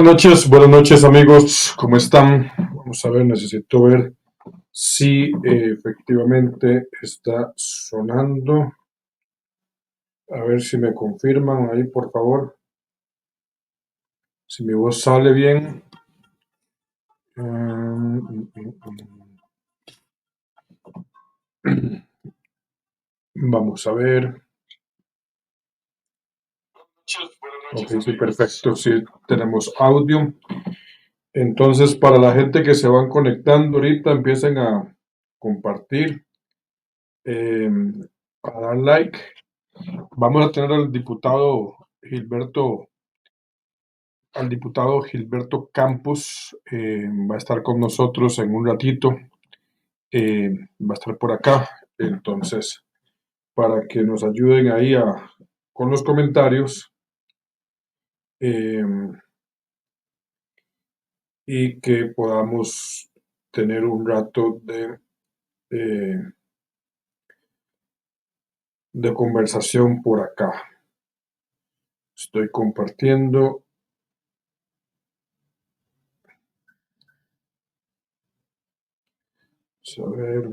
Buenas noches amigos, ¿cómo están? Vamos a ver, necesito ver si efectivamente está sonando. A ver si me confirman ahí, por favor. Si mi voz sale bien. Vamos a ver. Ok, sí, perfecto, sí, tenemos audio. Entonces, para la gente que se van conectando ahorita, empiecen a compartir, eh, a dar like. Vamos a tener al diputado Gilberto Campos, va a estar con nosotros en un ratito, va a estar por acá, entonces, para que nos ayuden ahí con los comentarios, eh, y que podamos tener un rato eh, de conversación por acá. Estoy compartiendo. Vamos a ver.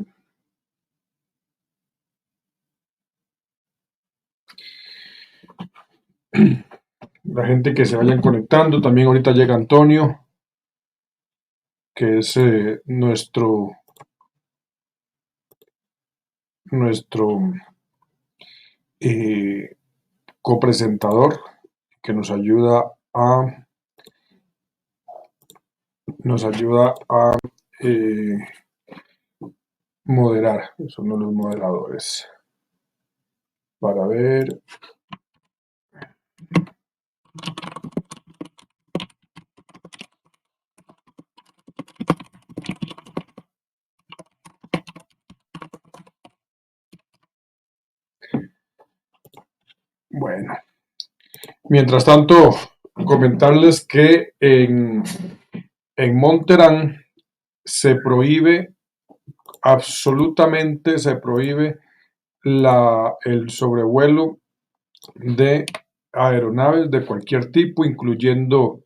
La gente que se vayan conectando. También ahorita llega Antonio, que es nuestro eh, copresentador, que nos ayuda a eh, moderar. Son los moderadores. Para ver. Bueno, mientras tanto, comentarles que en Monterán absolutamente se prohíbe el sobrevuelo de aeronaves de cualquier tipo, incluyendo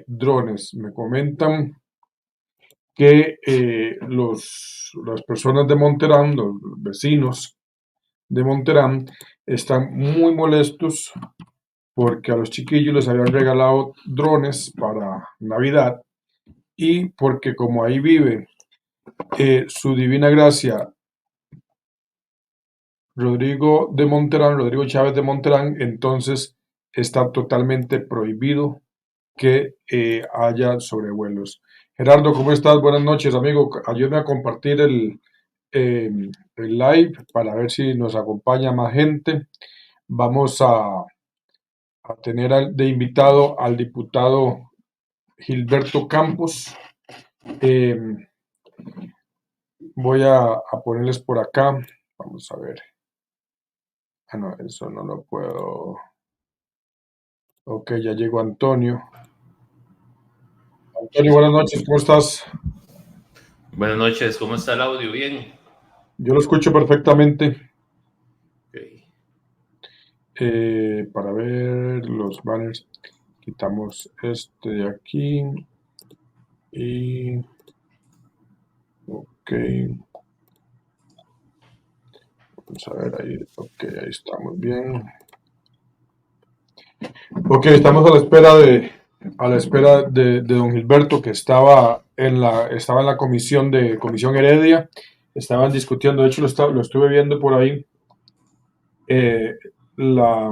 drones. Me comentan que las personas de Monterán, los vecinos de Monterán, están muy molestos porque a los chiquillos les habían regalado drones para Navidad y porque como ahí vive su divina gracia Rodrigo Chávez de Monterán, entonces está totalmente prohibido que haya sobrevuelos. Gerardo, ¿cómo estás? Buenas noches, amigo. Ayúdame a compartir el live para ver si nos acompaña más gente. Vamos a tener de invitado al diputado Gilberto Campos. Eh, Voy a ponerles por acá. Vamos a ver. Ah, no, eso no lo puedo. Ok, ya llegó Antonio. Antonio, buenas noches, ¿cómo estás? Buenas noches, ¿cómo está el audio? Bien. Yo lo escucho perfectamente. Okay. Para ver los banners, quitamos este de aquí y ok. Vamos a ver ahí, ok, ahí estamos bien. Ok, estamos a la espera de don Gilberto, que estaba en la comisión Heredia. Estaban discutiendo, de hecho lo estuve viendo por ahí. eh, la,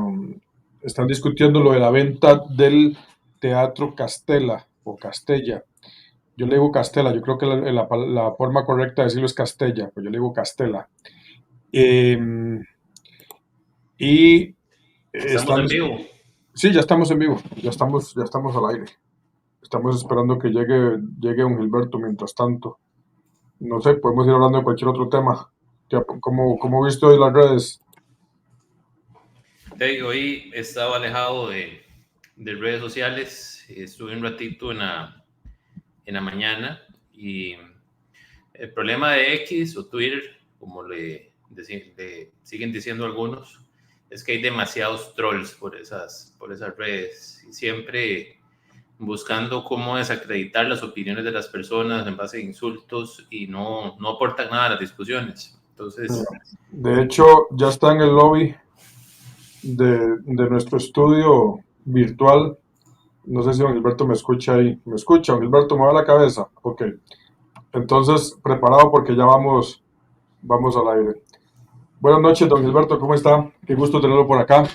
Están discutiendo lo de la venta del Teatro Castella o Castella. Yo le digo Castella, yo creo que la forma correcta de decirlo es Castella, pues yo le digo Castella. Eh, y Estamos están, en vivo. sí, ya estamos en vivo, ya estamos al aire. Estamos esperando que llegue don Gilberto mientras tanto. No sé, podemos ir hablando de cualquier otro tema. ¿Cómo viste hoy las redes? Hoy he estado alejado de redes sociales. Estuve un ratito en la mañana y el problema de X o Twitter, como le siguen diciendo algunos, es que hay demasiados trolls por esas redes y siempre buscando cómo desacreditar las opiniones de las personas en base a insultos y no aportan nada a las discusiones. Entonces, De hecho, ya está en el lobby de nuestro estudio virtual. No sé si don Gilberto me escucha ahí. ¿Me escucha? Don Gilberto, mueve la cabeza. Ok. Entonces, preparado porque ya vamos al aire. Buenas noches, don Gilberto, ¿cómo está? Qué gusto tenerlo por acá.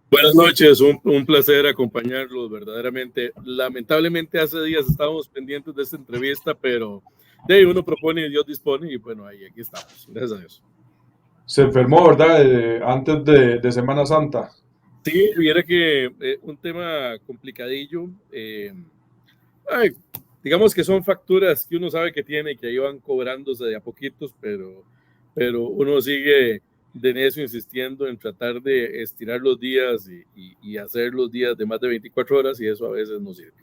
Buenas noches, un placer acompañarlos, verdaderamente. Lamentablemente hace días estábamos pendientes de esta entrevista, pero uno propone y Dios dispone, y bueno, aquí estamos, gracias a Dios. Se enfermó, ¿verdad? Antes de Semana Santa. Sí, viera que un tema complicadillo. Digamos que son facturas que uno sabe que tiene y que ahí van cobrándose de a poquitos, pero uno sigue de necio insistiendo en tratar de estirar los días y hacer los días de más de 24 horas, y eso a veces no sirve.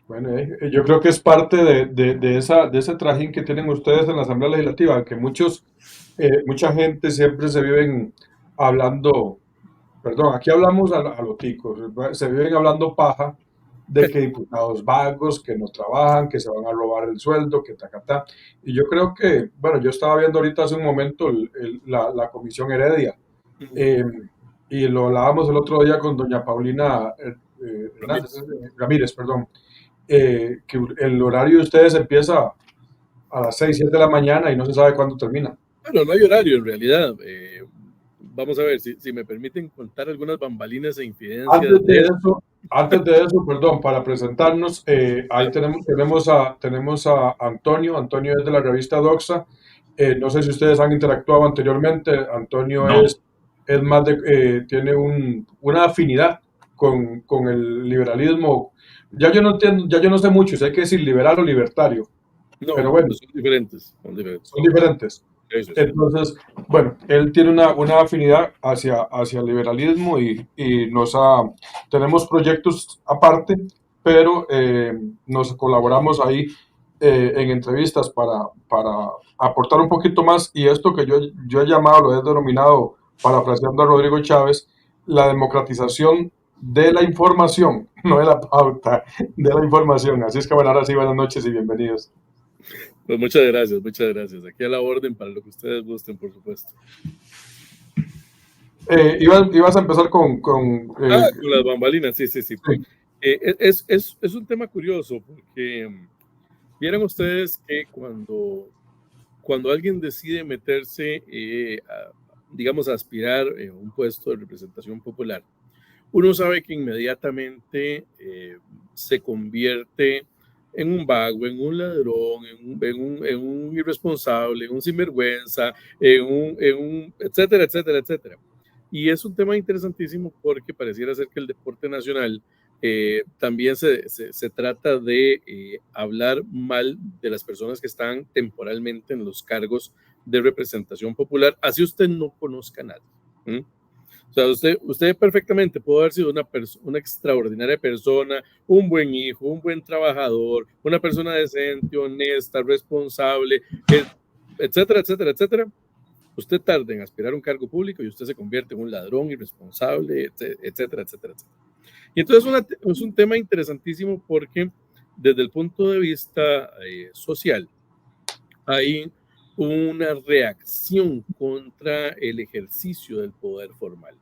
Bueno, yo creo que es parte de ese trajín que tienen ustedes en la Asamblea Legislativa, que mucha gente siempre se viven hablando, perdón, aquí hablamos a los ticos, se viven hablando paja de que diputados vagos, que no trabajan, que se van a robar el sueldo, que ta. Y yo creo que, bueno, yo estaba viendo ahorita hace un momento la comisión Heredia, eh, y lo hablábamos el otro día con doña Paulina Ramírez, perdón, que el horario de ustedes empieza a las 6 7 de la mañana y no se sabe cuándo termina. Bueno, no hay horario en realidad. Vamos a ver si me permiten contar algunas bambalinas e infidencias. Antes de eso, perdón, para presentarnos, ahí tenemos a Antonio. Antonio es de la revista Doxa. No sé si ustedes han interactuado anteriormente. Antonio no. es más tiene una afinidad con el liberalismo. Ya yo no entiendo, ya yo no sé mucho, si hay que decir liberal o libertario. No, pero bueno, son diferentes. son diferentes. Eso sí. Entonces, bueno, él tiene una afinidad hacia el liberalismo y tenemos proyectos aparte, pero nos colaboramos ahí en entrevistas para aportar un poquito más, y esto que yo he llamado, lo he denominado, parafraseando a Rodrigo Chávez, la democratización de la información, no de la pauta, de la información. Así es que bueno, ahora sí, buenas noches y bienvenidos. Pues muchas gracias, muchas gracias. Aquí a la orden para lo que ustedes gusten, por supuesto. Ibas a empezar con las bambalinas, sí. Es un tema curioso porque vieron ustedes que cuando alguien decide meterse, digamos, a aspirar a un puesto de representación popular, uno sabe que inmediatamente se convierte en un vago, en un ladrón, en un irresponsable, en un sinvergüenza, etcétera, etcétera, etcétera. Y es un tema interesantísimo porque pareciera ser que el deporte nacional también se trata de hablar mal de las personas que están temporalmente en los cargos de representación popular, así usted no conozca a nadie. O sea, usted perfectamente puede haber sido una extraordinaria persona, un buen hijo, un buen trabajador, una persona decente, honesta, responsable, etcétera, etcétera, etcétera. Usted tarda en aspirar a un cargo público y usted se convierte en un ladrón irresponsable, etcétera, etcétera, etcétera. Y entonces es un tema interesantísimo porque desde el punto de vista social hay una reacción contra el ejercicio del poder formal.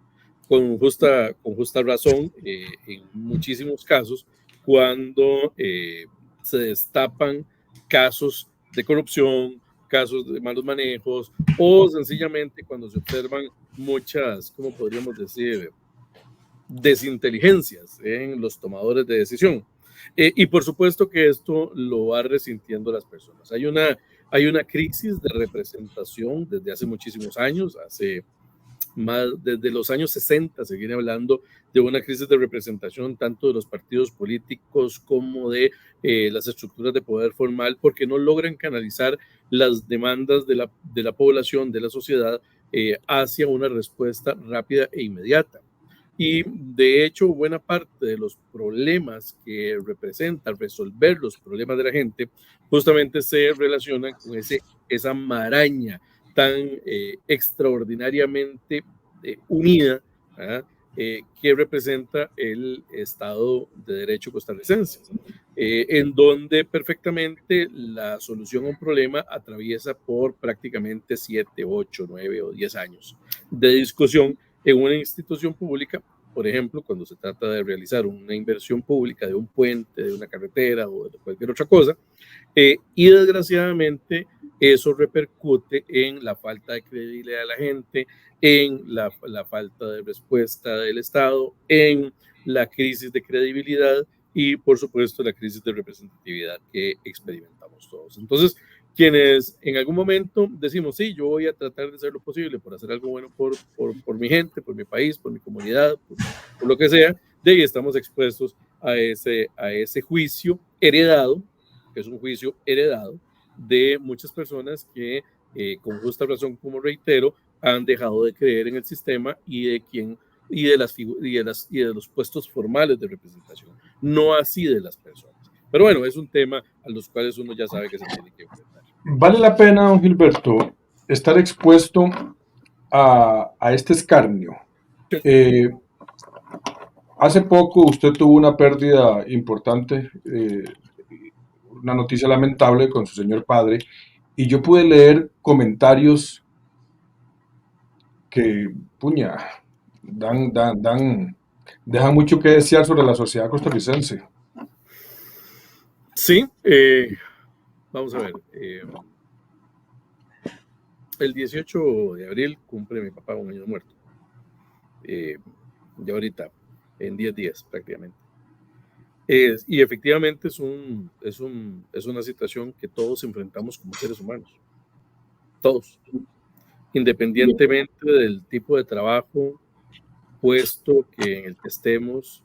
Con justa razón, en muchísimos casos, cuando se destapan casos de corrupción, casos de malos manejos, o sencillamente cuando se observan muchas, ¿cómo podríamos decir?, desinteligencias en los tomadores de decisión. Y por supuesto que esto lo va resintiendo las personas. Hay una crisis de representación desde hace muchísimos años, desde los años 60 se viene hablando de una crisis de representación tanto de los partidos políticos como de las estructuras de poder formal, porque no logran canalizar las demandas de la población, de la sociedad, hacia una respuesta rápida e inmediata. Y de hecho, buena parte de los problemas que representa resolver los problemas de la gente justamente se relacionan con esa maraña tan extraordinariamente unida, ¿verdad? Que representa el Estado de Derecho costarricense, en donde perfectamente la solución a un problema atraviesa por prácticamente 7, 8, 9 o 10 años de discusión en una institución pública. Por ejemplo, cuando se trata de realizar una inversión pública de un puente, de una carretera o de cualquier otra cosa, y desgraciadamente eso repercute en la falta de credibilidad de la gente, en la falta de respuesta del Estado, en la crisis de credibilidad y, por supuesto, la crisis de representatividad que experimentamos todos. Entonces, quienes en algún momento decimos, sí, yo voy a tratar de hacer lo posible por hacer algo bueno por mi gente, por mi país, por mi comunidad, por lo que sea, de ahí estamos expuestos a ese juicio heredado, que es un juicio heredado de muchas personas que, con justa razón, como reitero, han dejado de creer en el sistema y de los puestos formales de representación, no así de las personas. Pero bueno, es un tema a los cuales uno ya sabe que se tiene que enfrentar. Vale la pena, don Gilberto, estar expuesto a este escarnio. Hace poco usted tuvo una pérdida importante, una noticia lamentable con su señor padre, y yo pude leer comentarios que, puña, dejan mucho que desear sobre la sociedad costarricense. Sí, vamos a ver. El 18 de abril cumple mi papá un año de muerto. Ya ahorita, en 10 días prácticamente. Y efectivamente es una situación que todos enfrentamos como seres humanos. Todos. Independientemente del tipo de trabajo, puesto en el que estemos,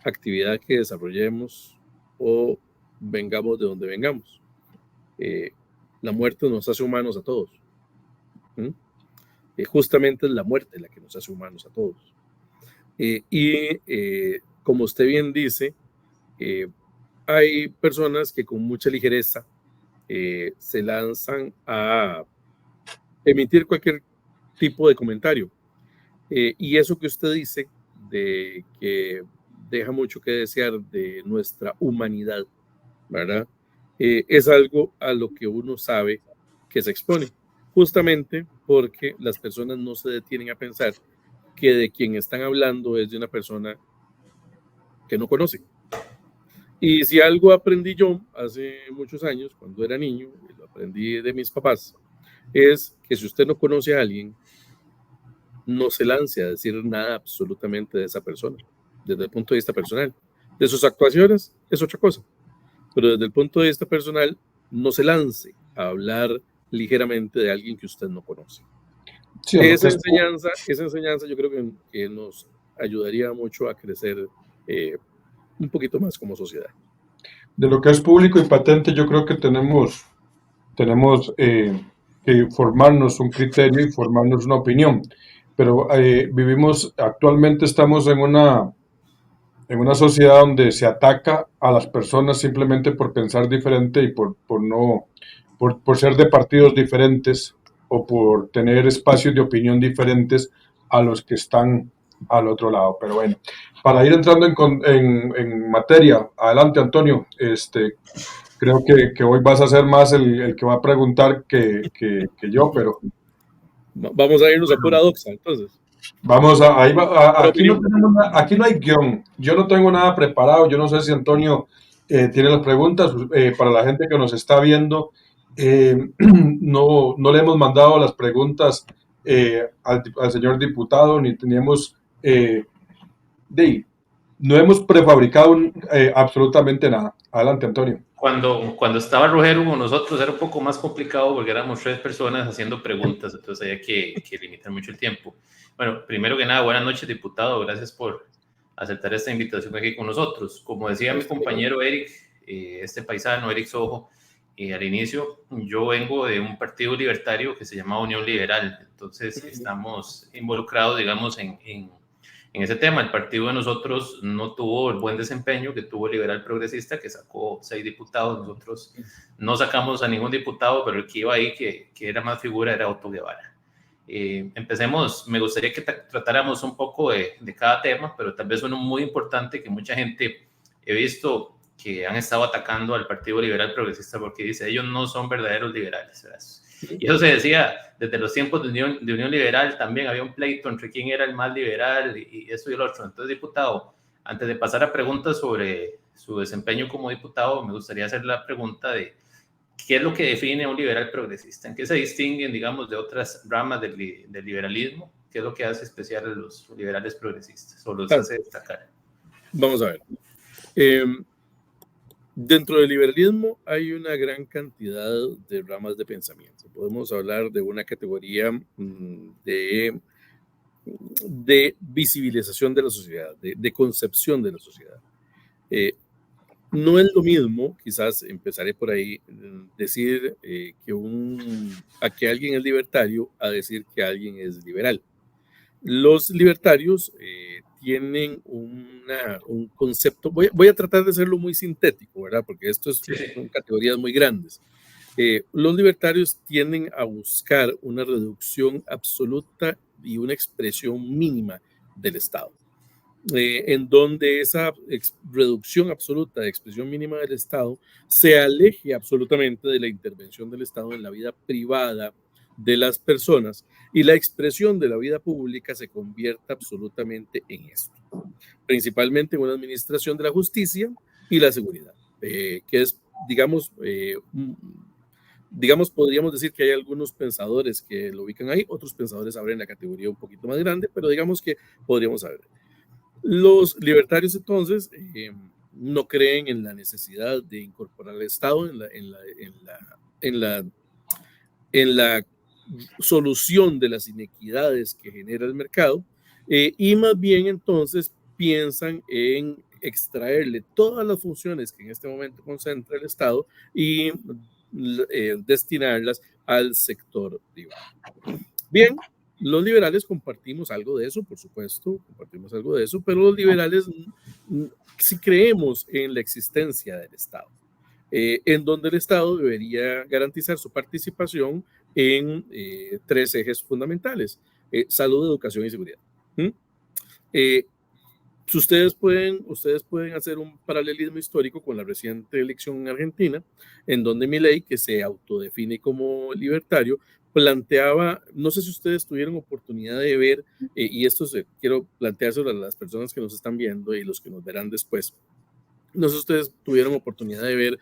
actividad que desarrollemos o vengamos de donde vengamos. La muerte nos hace humanos a todos. Justamente es la muerte la que nos hace humanos a todos. Como usted bien dice, hay personas que con mucha ligereza se lanzan a emitir cualquier tipo de comentario. Y eso que usted dice, de que deja mucho que desear de nuestra humanidad, ¿verdad? Es algo a lo que uno sabe que se expone, justamente porque las personas no se detienen a pensar que de quien están hablando es de una persona que no conocen. Y si algo aprendí yo hace muchos años, cuando era niño, y lo aprendí de mis papás, es que si usted no conoce a alguien, no se lance a decir nada absolutamente de esa persona, desde el punto de vista personal. De sus actuaciones es otra cosa, pero desde el punto de vista personal, no se lance a hablar ligeramente de alguien que usted no conoce. Sí, esa enseñanza yo creo que nos ayudaría mucho a crecer un poquito más como sociedad. De lo que es público y patente, yo creo que tenemos que formarnos un criterio y formarnos una opinión. Pero actualmente estamos en una sociedad donde se ataca a las personas simplemente por pensar diferente y por ser de partidos diferentes o por tener espacios de opinión diferentes a los que están al otro lado. Pero bueno, para ir entrando en materia, adelante Antonio, creo que hoy vas a ser más el que va a preguntar que yo, pero... Vamos a irnos a pura doxa, entonces. Vamos aquí no hay guión. Yo no tengo nada preparado. Yo no sé si Antonio tiene las preguntas. Para la gente que nos está viendo, no le hemos mandado las preguntas al señor diputado, ni teníamos... no hemos prefabricado absolutamente nada. Adelante, Antonio. Cuando estaba Rogero con nosotros era un poco más complicado porque éramos 3 personas haciendo preguntas, entonces había que limitar mucho el tiempo. Bueno, primero que nada, buenas noches, diputado. Gracias por aceptar esta invitación aquí con nosotros. Como decía mi compañero Eric, este paisano, Eric Sojo, al inicio, yo vengo de un partido libertario que se llama Unión Liberal. Entonces, estamos involucrados, digamos, en ese tema. El partido de nosotros no tuvo el buen desempeño que tuvo el Liberal Progresista, que sacó 6 diputados. Nosotros no sacamos a ningún diputado, pero el que iba ahí, que era más figura, era Otto Guevara. Empecemos, me gustaría que tratáramos un poco de cada tema, pero tal vez uno muy importante que mucha gente he visto que han estado atacando al Partido Liberal Progresista porque dice, ellos no son verdaderos liberales, ¿verdad? Y eso se decía desde los tiempos de Unión Liberal, también había un pleito entre quién era el más liberal y eso y el otro. Entonces, diputado, antes de pasar a preguntas sobre su desempeño como diputado, me gustaría hacer la pregunta de ¿qué es lo que define a un liberal progresista? ¿En qué se distinguen, digamos, de otras ramas del liberalismo? ¿Qué es lo que hace especial a los liberales progresistas o los hace destacar? Vamos a ver. Dentro del liberalismo hay una gran cantidad de ramas de pensamiento. Podemos hablar de una categoría de visibilización de la sociedad, de concepción de la sociedad. No es lo mismo, quizás empezaré por ahí, decir que alguien es libertario a decir que alguien es liberal. Los libertarios tienen un concepto, voy a tratar de hacerlo muy sintético, ¿verdad? Porque esto son categorías muy grandes. Los libertarios tienden a buscar una reducción absoluta y una expresión mínima del Estado, en donde esa reducción absoluta de expresión mínima del Estado se aleje absolutamente de la intervención del Estado en la vida privada de las personas y la expresión de la vida pública se convierta absolutamente en esto, principalmente en una administración de la justicia y la seguridad, que es, digamos, podríamos decir que hay algunos pensadores que lo ubican ahí, otros pensadores abren la categoría un poquito más grande, pero digamos que podríamos saber. Los libertarios entonces no creen en la necesidad de incorporar al Estado en la solución de las inequidades que genera el mercado y más bien entonces piensan en extraerle todas las funciones que en este momento concentra el Estado y destinarlas al sector privado. Bien, los liberales compartimos algo de eso, por supuesto, pero los liberales sí creemos en la existencia del Estado, en donde el Estado debería garantizar su participación en 3 ejes fundamentales: salud, educación y seguridad. Ustedes pueden hacer un paralelismo histórico con la reciente elección en Argentina, en donde Milei, que se autodefine como libertario, planteaba, no sé si ustedes tuvieron oportunidad de ver, y esto quiero planteárselo a las personas que nos están viendo y los que nos verán después, no sé si ustedes tuvieron oportunidad de ver,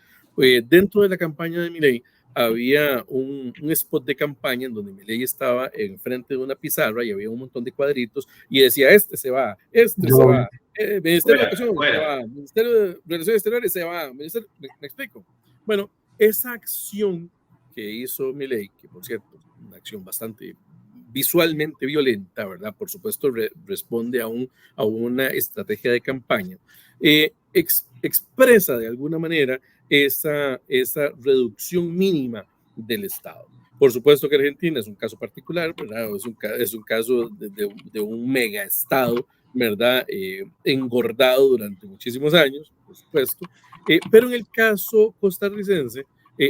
dentro de la campaña de Milei había un spot de campaña en donde Milei estaba enfrente de una pizarra y había un montón de cuadritos y decía, se va, Ministerio de Educación se va, Ministerio de Relaciones Exteriores se va, ¿me explico? Bueno, esa acción que hizo Milei, que por cierto, una acción bastante visualmente violenta, ¿verdad? Por supuesto, responde a una estrategia de campaña, expresa de alguna manera esa reducción mínima del Estado. Por supuesto que Argentina es un caso particular, ¿verdad? Es un caso de un mega Estado, ¿verdad? Engordado durante muchísimos años, por supuesto. Pero en el caso costarricense,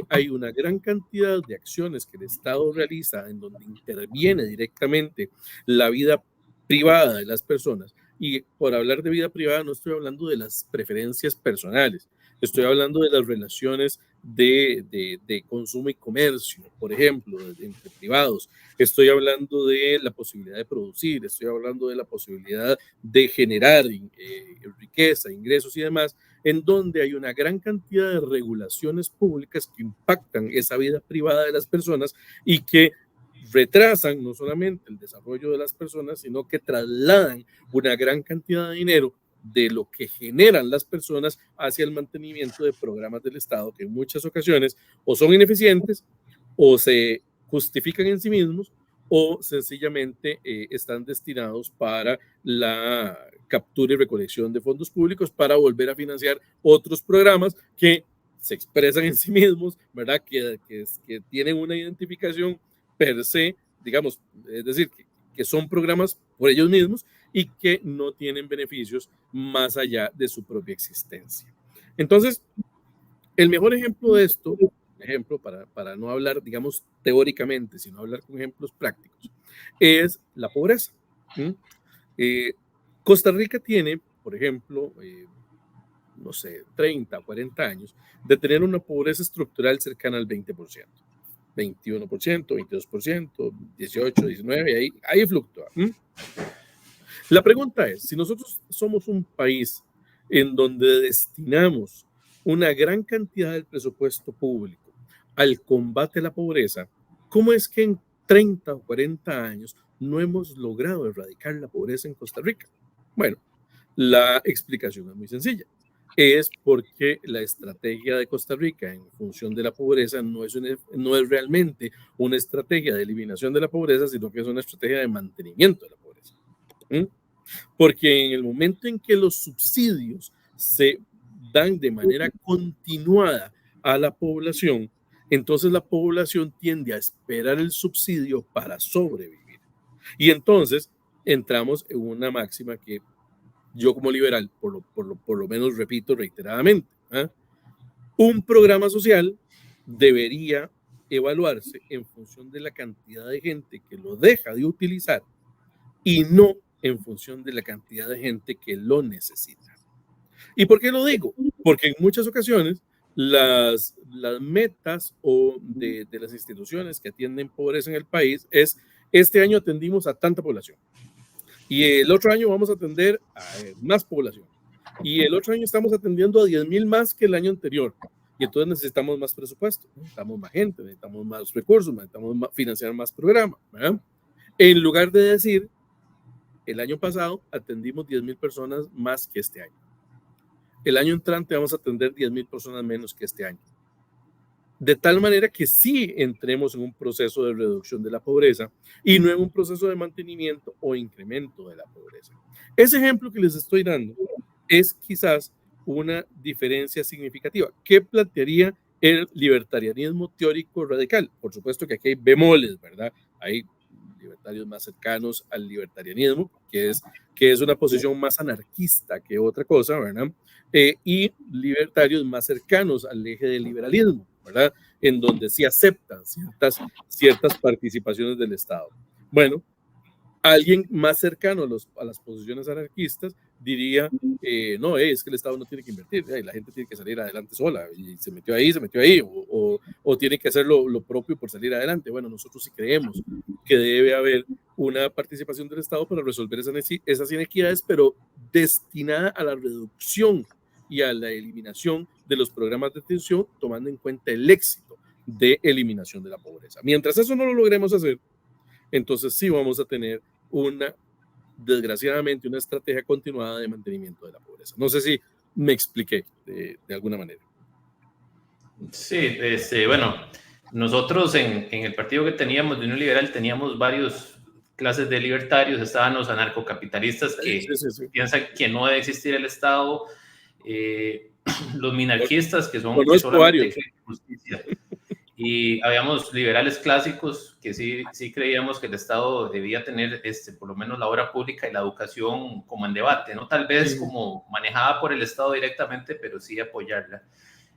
hay una gran cantidad de acciones que el Estado realiza en donde interviene directamente la vida privada de las personas. Y por hablar de vida privada no estoy hablando de las preferencias personales, estoy hablando de las relaciones de consumo y comercio, por ejemplo, entre privados. Estoy hablando de la posibilidad de producir, estoy hablando de la posibilidad de generar riqueza, ingresos y demás, en donde hay una gran cantidad de regulaciones públicas que impactan esa vida privada de las personas y que retrasan no solamente el desarrollo de las personas, sino que trasladan una gran cantidad de dinero de lo que generan las personas hacia el mantenimiento de programas del Estado que en muchas ocasiones o son ineficientes o se justifican en sí mismos o sencillamente están destinados para la captura y recolección de fondos públicos para volver a financiar otros programas que se expresan en sí mismos, ¿verdad? Que tienen una identificación per se, digamos, es decir, que son programas por ellos mismos y que no tienen beneficios más allá de su propia existencia. Entonces, el mejor ejemplo de esto ejemplo, para no hablar, digamos, teóricamente, sino hablar con ejemplos prácticos, es la pobreza. Costa Rica tiene, por ejemplo, no sé, 30 o 40 años de tener una pobreza estructural cercana al 20%, 21%, 22%, 18%, 19%, ahí fluctúa. La pregunta es, si nosotros somos un país en donde destinamos una gran cantidad del presupuesto público al combate a la pobreza, ¿cómo es que en 30 o 40 años no hemos logrado erradicar la pobreza en Costa Rica? Bueno, la explicación es muy sencilla. Es porque la estrategia de Costa Rica en función de la pobreza no es realmente una estrategia de eliminación de la pobreza, sino que es una estrategia de mantenimiento de la pobreza. Porque en el momento en que los subsidios se dan de manera continuada a la población, entonces la población tiende a esperar el subsidio para sobrevivir. Y entonces entramos en una máxima que yo como liberal, por lo menos repito reiteradamente, un programa social debería evaluarse en función de la cantidad de gente que lo deja de utilizar y no en función de la cantidad de gente que lo necesita. ¿Y por qué lo digo? Porque en muchas ocasiones las metas de las instituciones que atienden pobreza en el país es, este año atendimos a tanta población y el otro año vamos a atender a más población y el otro año estamos atendiendo a 10,000 más que el año anterior. Y entonces necesitamos más presupuesto, necesitamos más gente, necesitamos más recursos, necesitamos financiar más programas, ¿verdad? En lugar de decir, el año pasado atendimos 10,000 personas más que este año. El año entrante vamos a atender 10,000 personas menos que este año. De tal manera que sí entremos en un proceso de reducción de la pobreza y no en un proceso de mantenimiento o incremento de la pobreza. Ese ejemplo que les estoy dando es quizás una diferencia significativa. ¿Qué plantearía el libertarianismo teórico radical? Por supuesto que aquí hay bemoles, ¿verdad? Hay libertarios más cercanos al libertarianismo, que es una posición más anarquista que otra cosa, ¿verdad? Y libertarios más cercanos al eje del liberalismo, ¿verdad? En donde sí aceptan ciertas participaciones del Estado. Bueno, alguien más cercano a las posiciones anarquistas diría, no, es que el Estado no tiene que invertir, la gente tiene que salir adelante sola, y se metió ahí, o tiene que hacer lo propio por salir adelante. Bueno, nosotros sí creemos que debe haber una participación del Estado para resolver esas inequidades, pero destinada a la reducción y a la eliminación de los programas de atención, tomando en cuenta el éxito de eliminación de la pobreza. Mientras eso no lo logremos hacer, entonces sí vamos a tener desgraciadamente, una estrategia continuada de mantenimiento de la pobreza. No sé si me expliqué de alguna manera. Sí, bueno, nosotros en el partido que teníamos de Unión Liberal teníamos varios clases de libertarios, estaban los anarcocapitalistas que piensan que no debe existir el Estado, los minarquistas que son que solamente creen justicia. Y habíamos liberales clásicos que sí creíamos que el Estado debía tener por lo menos la obra pública y la educación como en debate, no tal vez como manejada por el Estado directamente, pero sí apoyarla.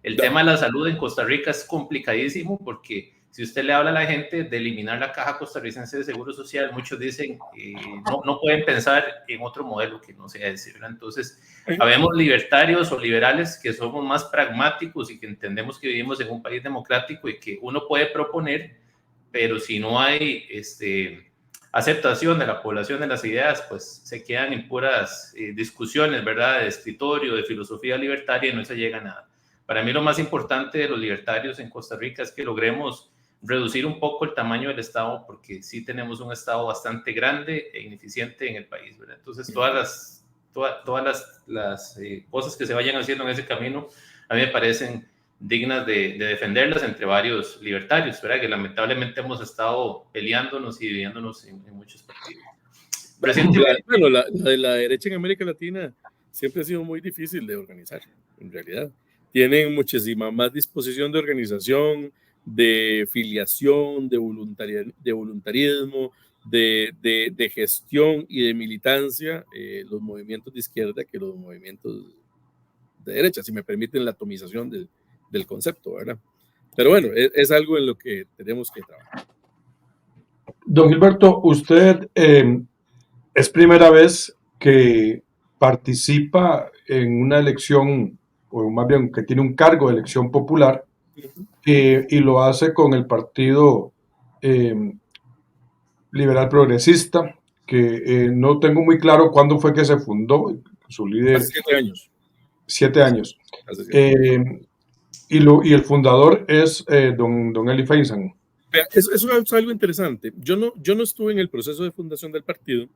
El tema de la salud en Costa Rica es complicadísimo porque si usted le habla a la gente de eliminar la Caja Costarricense de Seguro Social, muchos dicen no pueden pensar en otro modelo que no sea ese, ¿verdad? Entonces, habemos libertarios o liberales que somos más pragmáticos y que entendemos que vivimos en un país democrático y que uno puede proponer, pero si no hay aceptación de la población de las ideas, pues se quedan en puras discusiones, ¿verdad? De escritorio, de filosofía libertaria y no se llega a nada. Para mí lo más importante de los libertarios en Costa Rica es que logremos reducir un poco el tamaño del Estado, porque sí tenemos un Estado bastante grande e ineficiente en el país, ¿verdad? Entonces, todas las cosas que se vayan haciendo en ese camino, a mí me parecen dignas de defenderlas entre varios libertarios, ¿verdad? Que lamentablemente hemos estado peleándonos y dividiéndonos en muchos partidos. Bueno, la derecha en América Latina siempre ha sido muy difícil de organizar, en realidad. Tienen muchísima más disposición de organización, de filiación, de voluntarismo, de gestión y de militancia, los movimientos de izquierda que los movimientos de derecha, si me permiten la atomización del concepto, ¿verdad? Pero bueno, es algo en lo que tenemos que trabajar. Don Gilberto, usted es primera vez que participa en una elección, o más bien que tiene un cargo de elección popular, y lo hace con el Partido eh, Liberal Progresista, que no tengo muy claro cuándo fue que se fundó, su líder, Hace 7 años. 7 años. Hace 7 años. Y el fundador es don Eli Feinstein. Eso es algo interesante. Yo no estuve en el proceso de fundación del partido,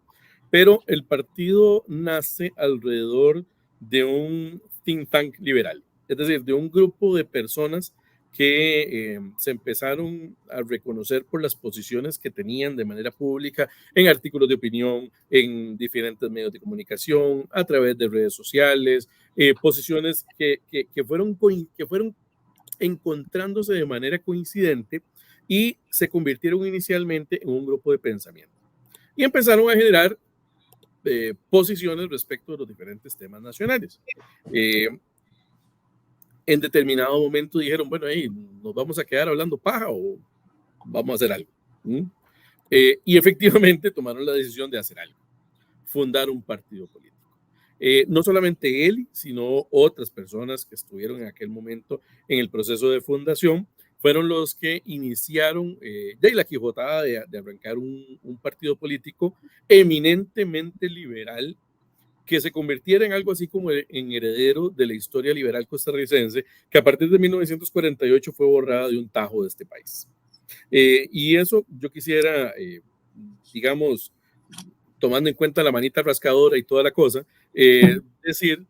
pero el partido nace alrededor de un think tank liberal, es decir, de un grupo de personas que se empezaron a reconocer por las posiciones que tenían de manera pública en artículos de opinión, en diferentes medios de comunicación, a través de redes sociales, posiciones que fueron encontrándose de manera coincidente y se convirtieron inicialmente en un grupo de pensamiento. Y empezaron a generar posiciones respecto de los diferentes temas nacionales. En determinado momento dijeron, bueno, hey, ¿nos vamos a quedar hablando paja o vamos a hacer algo? Y efectivamente tomaron la decisión de hacer algo, fundar un partido político. No solamente él, sino otras personas que estuvieron en aquel momento en el proceso de fundación, fueron los que iniciaron de la quijotada de arrancar un partido político eminentemente liberal que se convirtiera en algo así como en heredero de la historia liberal costarricense, que a partir de 1948 fue borrada de un tajo de este país. Y eso yo quisiera, digamos, tomando en cuenta la manita rascadora y toda la cosa, decir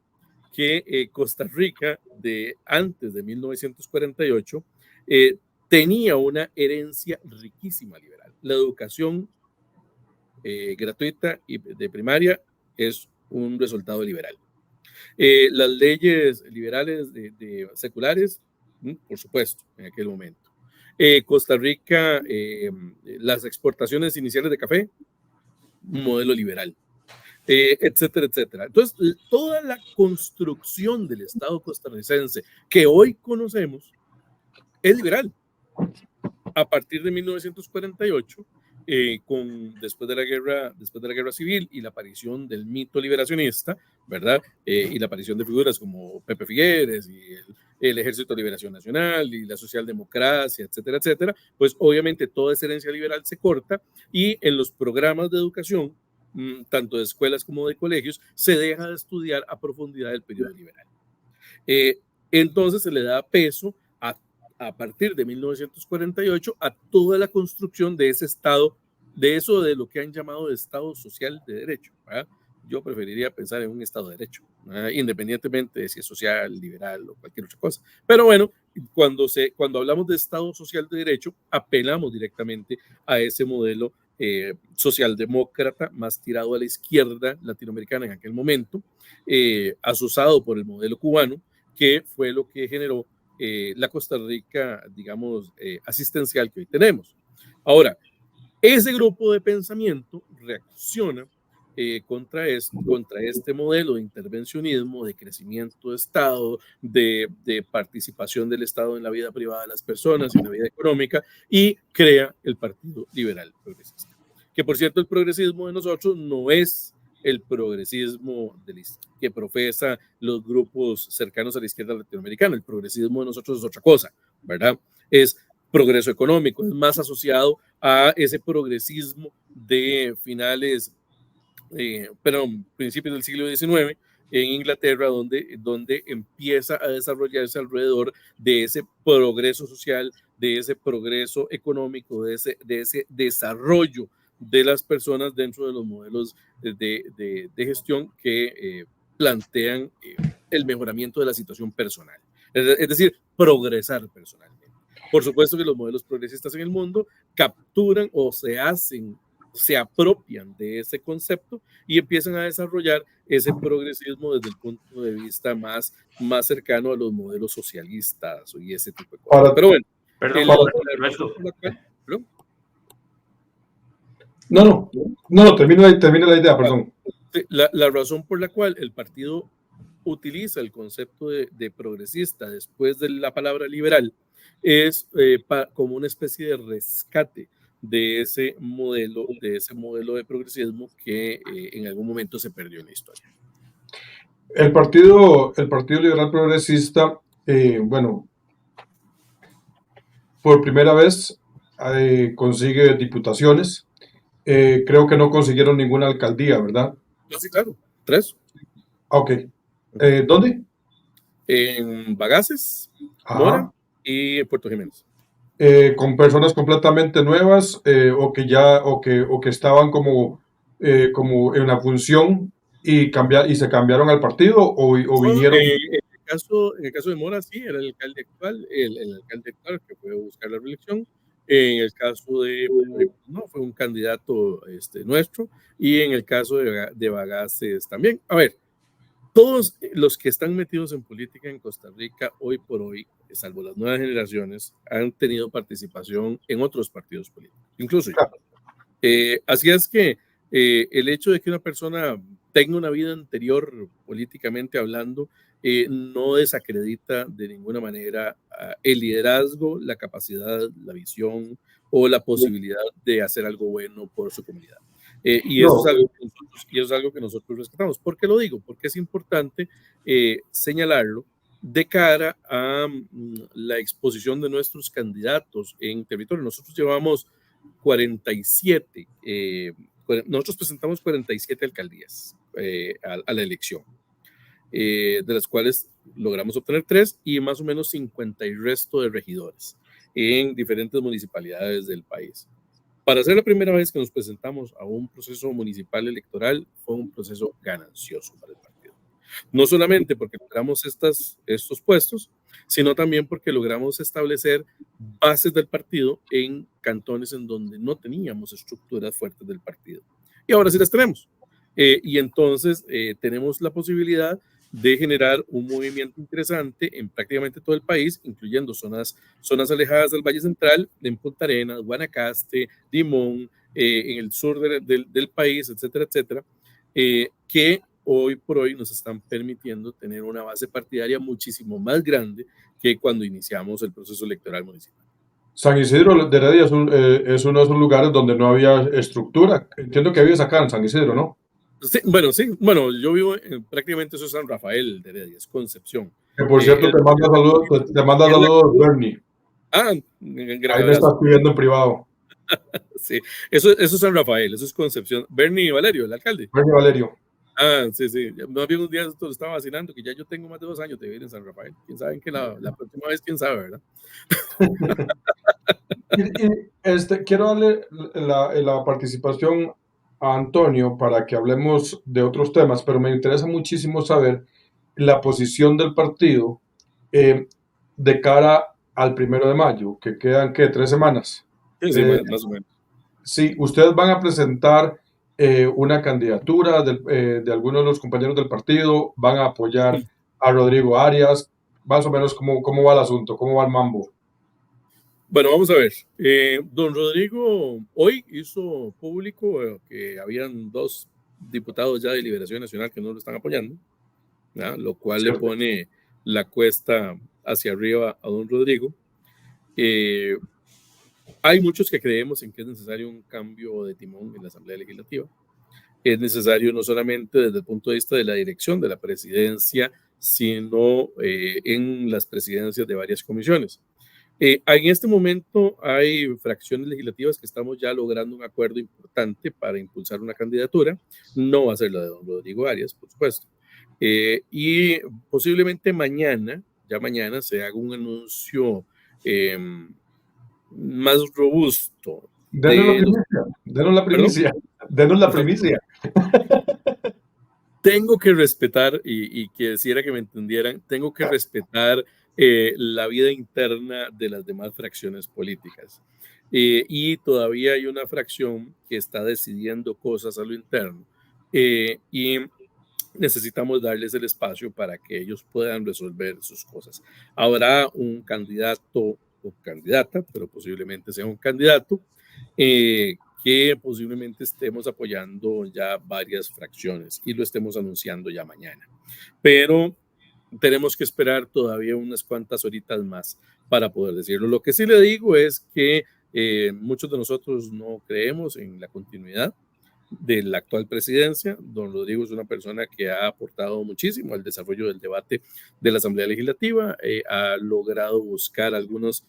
que Costa Rica de antes de 1948 tenía una herencia riquísima liberal. La educación gratuita y de primaria es un resultado liberal. Las leyes liberales seculares, por supuesto, en aquel momento. Costa Rica, las exportaciones iniciales de café, un modelo liberal, etcétera, etcétera. Entonces, toda la construcción del Estado costarricense que hoy conocemos es liberal. A partir de 1948, después de la guerra civil y la aparición del mito liberacionista, ¿verdad? Y la aparición de figuras como Pepe Figueres y el Ejército de Liberación Nacional y la socialdemocracia, etcétera, etcétera, pues obviamente toda esa herencia liberal se corta y en los programas de educación, tanto de escuelas como de colegios, se deja de estudiar a profundidad el periodo liberal. Entonces se le da peso a partir de 1948 a toda la construcción de ese Estado, de lo que han llamado de Estado social de derecho, ¿verdad? Yo preferiría pensar en un Estado de derecho, ¿verdad? Independientemente de si es social, liberal o cualquier otra cosa. Pero bueno, cuando hablamos de Estado social de derecho, apelamos directamente a ese modelo socialdemócrata más tirado a la izquierda latinoamericana en aquel momento, asusado por el modelo cubano, que fue lo que generó la Costa Rica, digamos, asistencial que hoy tenemos. Ahora, ese grupo de pensamiento reacciona contra este modelo de intervencionismo, de crecimiento de Estado, de participación del Estado en la vida privada de las personas, en la vida económica, y crea el Partido Liberal Progresista. Que por cierto, el progresismo de nosotros no es el progresismo que profesa los grupos cercanos a la izquierda latinoamericana. El progresismo de nosotros es otra cosa, ¿verdad? Es progreso económico, es más asociado a ese progresismo de principios del siglo XIX en Inglaterra, donde empieza a desarrollarse alrededor de ese progreso social, de ese progreso económico, de ese desarrollo de las personas dentro de los modelos de gestión que plantean el mejoramiento de la situación personal. Es decir, progresar personalmente. Por supuesto que los modelos progresistas en el mundo capturan o se apropian de ese concepto y empiezan a desarrollar ese progresismo desde el punto de vista más cercano a los modelos socialistas y ese tipo de cosas. Pero bueno, termina la idea, perdón. La razón por la cual el partido utiliza el concepto de progresista después de la palabra liberal es como una especie de rescate de ese modelo de progresismo que en algún momento se perdió en la historia. El Partido Liberal Progresista, bueno, por primera vez consigue diputaciones. Creo que no consiguieron ninguna alcaldía, ¿verdad? No, sí, claro, 3. Ok. ¿Dónde? En Bagaces, Mora Ajá. y Puerto Jiménez. Con personas completamente nuevas o que estaban como en la función y se cambiaron al partido o vinieron. En el caso de Mora, sí, era el alcalde actual, el alcalde actual que fue a buscar la reelección. En el caso de Puerto Jiménez, no, fue un candidato nuestro. Y en el caso de Bagaces también. A ver, todos los que están metidos en política en Costa Rica hoy por hoy, salvo las nuevas generaciones, han tenido participación en otros partidos políticos, incluso yo. Así es que el hecho de que una persona tenga una vida anterior políticamente hablando no desacredita de ninguna manera el liderazgo, la capacidad, la visión o la posibilidad de hacer algo bueno por su comunidad. Y eso es No, algo que nosotros rescatamos. ¿Por qué lo digo? Porque es importante señalarlo de cara a la exposición de nuestros candidatos en territorio. Nosotros llevamos 47, nosotros presentamos 47 alcaldías a la elección, de las cuales logramos obtener 3 y más o menos 50 y resto de regidores en diferentes municipalidades del país. Para ser la primera vez que nos presentamos a un proceso municipal electoral, fue un proceso ganancioso para el partido. No solamente porque logramos estos puestos, sino también porque logramos establecer bases del partido en cantones en donde no teníamos estructuras fuertes del partido. Y ahora sí las tenemos. Y entonces tenemos la posibilidad de generar un movimiento interesante en prácticamente todo el país, incluyendo zonas alejadas del Valle Central, en Punta Arenas, Guanacaste, Limón, en el sur del país, etcétera, etcétera, que hoy por hoy nos están permitiendo tener una base partidaria muchísimo más grande que cuando iniciamos el proceso electoral municipal. San Isidro de Heredia es uno de esos lugares donde no había estructura. Entiendo que vives acá en San Isidro, ¿no? Sí, yo vivo prácticamente eso es San Rafael de Heredia, es Concepción. Que por cierto te manda saludos Bernie. Un gran Ahí me estás abrazo. pidiendo en privado. Sí, eso es San Rafael, eso es Concepción. Bernie Valerio, el alcalde. Bernie Valerio. Sí. Más bien un día esto lo estaba vacilando, que ya yo tengo más de 2 años de vivir en San Rafael. Quién sabe que la próxima vez, quién sabe, ¿verdad? Quiero darle la participación a Antonio para que hablemos de otros temas, pero me interesa muchísimo saber la posición del partido de cara al 1 de mayo, que quedan, ¿qué? 3 semanas. Sí, más o menos. Sí, ustedes van a presentar una candidatura de algunos de los compañeros del partido, van a apoyar a Rodrigo Arias, más o menos cómo va el asunto, cómo va el mambo. Bueno, vamos a ver. Don Rodrigo hoy hizo público que habían 2 diputados ya de Liberación Nacional que no lo están apoyando, ¿verdad? Lo cual Cierto. le pone la cuesta hacia arriba a don Rodrigo. Hay muchos que creemos en que es necesario un cambio de timón en la Asamblea Legislativa. Es necesario no solamente desde el punto de vista de la dirección de la presidencia, sino en las presidencias de varias comisiones. En este momento hay fracciones legislativas que estamos ya logrando un acuerdo importante para impulsar una candidatura. No va a ser la de don Rodrigo Arias, por supuesto. Y posiblemente mañana se haga un anuncio más robusto. Denos la primicia, denos la primicia, denos la primicia. Tengo que respetar, y quisiera que me entendieran, tengo que respetar la vida interna de las demás fracciones políticas. Y todavía hay una fracción que está decidiendo cosas a lo interno. Y necesitamos darles el espacio para que ellos puedan resolver sus cosas. Habrá un candidato o candidata, pero posiblemente sea un candidato, que posiblemente estemos apoyando ya varias fracciones y lo estemos anunciando ya mañana. Pero tenemos que esperar todavía unas cuantas horitas más para poder decirlo. Lo que sí le digo es que muchos de nosotros no creemos en la continuidad de la actual presidencia. Don Rodrigo es una persona que ha aportado muchísimo al desarrollo del debate de la Asamblea Legislativa, ha logrado buscar algunas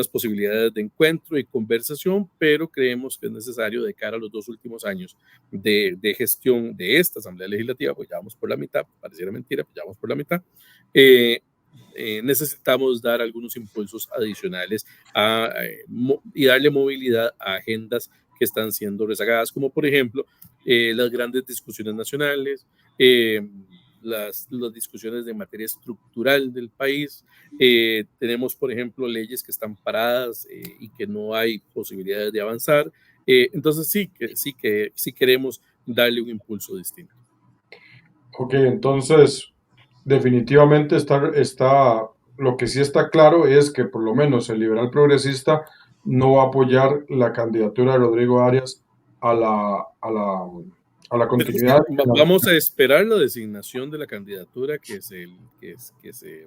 posibilidades de encuentro y conversación, pero creemos que es necesario de cara a los 2 últimos años de gestión de esta Asamblea Legislativa, pues ya vamos por la mitad, pareciera mentira, pues ya vamos por la mitad, necesitamos dar algunos impulsos adicionales y darle movilidad a agendas que están siendo rezagadas, como por ejemplo las grandes discusiones nacionales, las discusiones de materia estructural del país. Tenemos, por ejemplo, leyes que están paradas y que no hay posibilidades de avanzar. Entonces sí queremos darle un impulso distinto. Ok, entonces definitivamente lo que sí está claro es que por lo menos el liberal progresista no va a apoyar la candidatura de Rodrigo Arias a la continuidad. Vamos a esperar la designación de la candidatura que se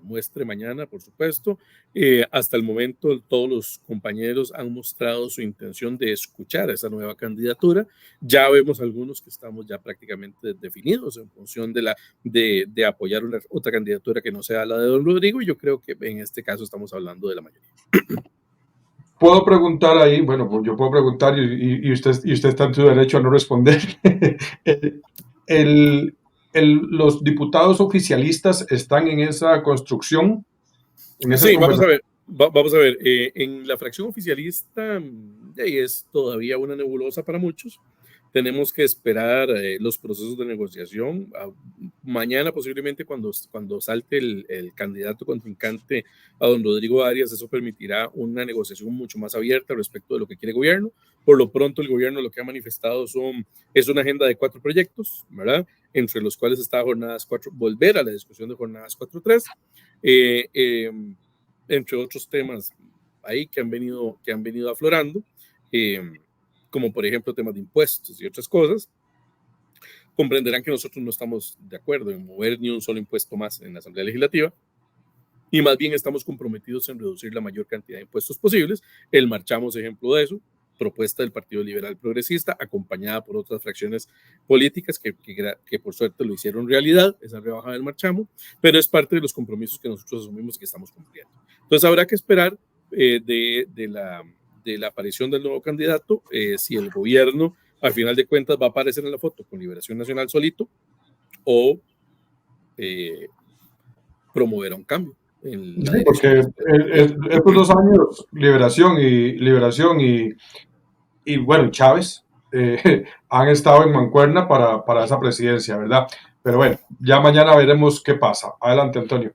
muestre mañana, por supuesto. Hasta el momento, todos los compañeros han mostrado su intención de escuchar esa nueva candidatura. Ya vemos algunos que estamos ya prácticamente definidos en función de apoyar otra candidatura que no sea la de don Rodrigo, y yo creo que en este caso estamos hablando de la mayoría. Puedo preguntar ahí, bueno, pues yo puedo preguntar y usted está en su derecho a no responder. ¿Los diputados oficialistas están en esa construcción? Sí, vamos a ver. Vamos a ver, en la fracción oficialista es todavía una nebulosa para muchos. Tenemos que esperar los procesos de negociación. Mañana posiblemente cuando salte el candidato contrincante a don Rodrigo Arias, eso permitirá una negociación mucho más abierta respecto de lo que quiere el gobierno. Por lo pronto el gobierno lo que ha manifestado es una agenda de 4 proyectos, ¿verdad? Entre los cuales está jornadas 4, volver a la discusión de jornadas 4.3, entre otros temas ahí que han venido aflorando. Como por ejemplo temas de impuestos y otras cosas. Comprenderán que nosotros no estamos de acuerdo en mover ni un solo impuesto más en la Asamblea Legislativa, y más bien estamos comprometidos en reducir la mayor cantidad de impuestos posibles. El Marchamo es ejemplo de eso, propuesta del Partido Liberal Progresista, acompañada por otras fracciones políticas que por suerte lo hicieron realidad, esa rebaja del Marchamo, pero es parte de los compromisos que nosotros asumimos y que estamos cumpliendo. Entonces habrá que esperar de la aparición del nuevo candidato, si el gobierno al final de cuentas va a aparecer en la foto con Liberación Nacional solito o promoverá un cambio. Sí, porque estos 2 años, Liberación y bueno, Chávez han estado en mancuerna para esa presidencia, ¿verdad? Pero bueno, ya mañana veremos qué pasa. Adelante, Antonio.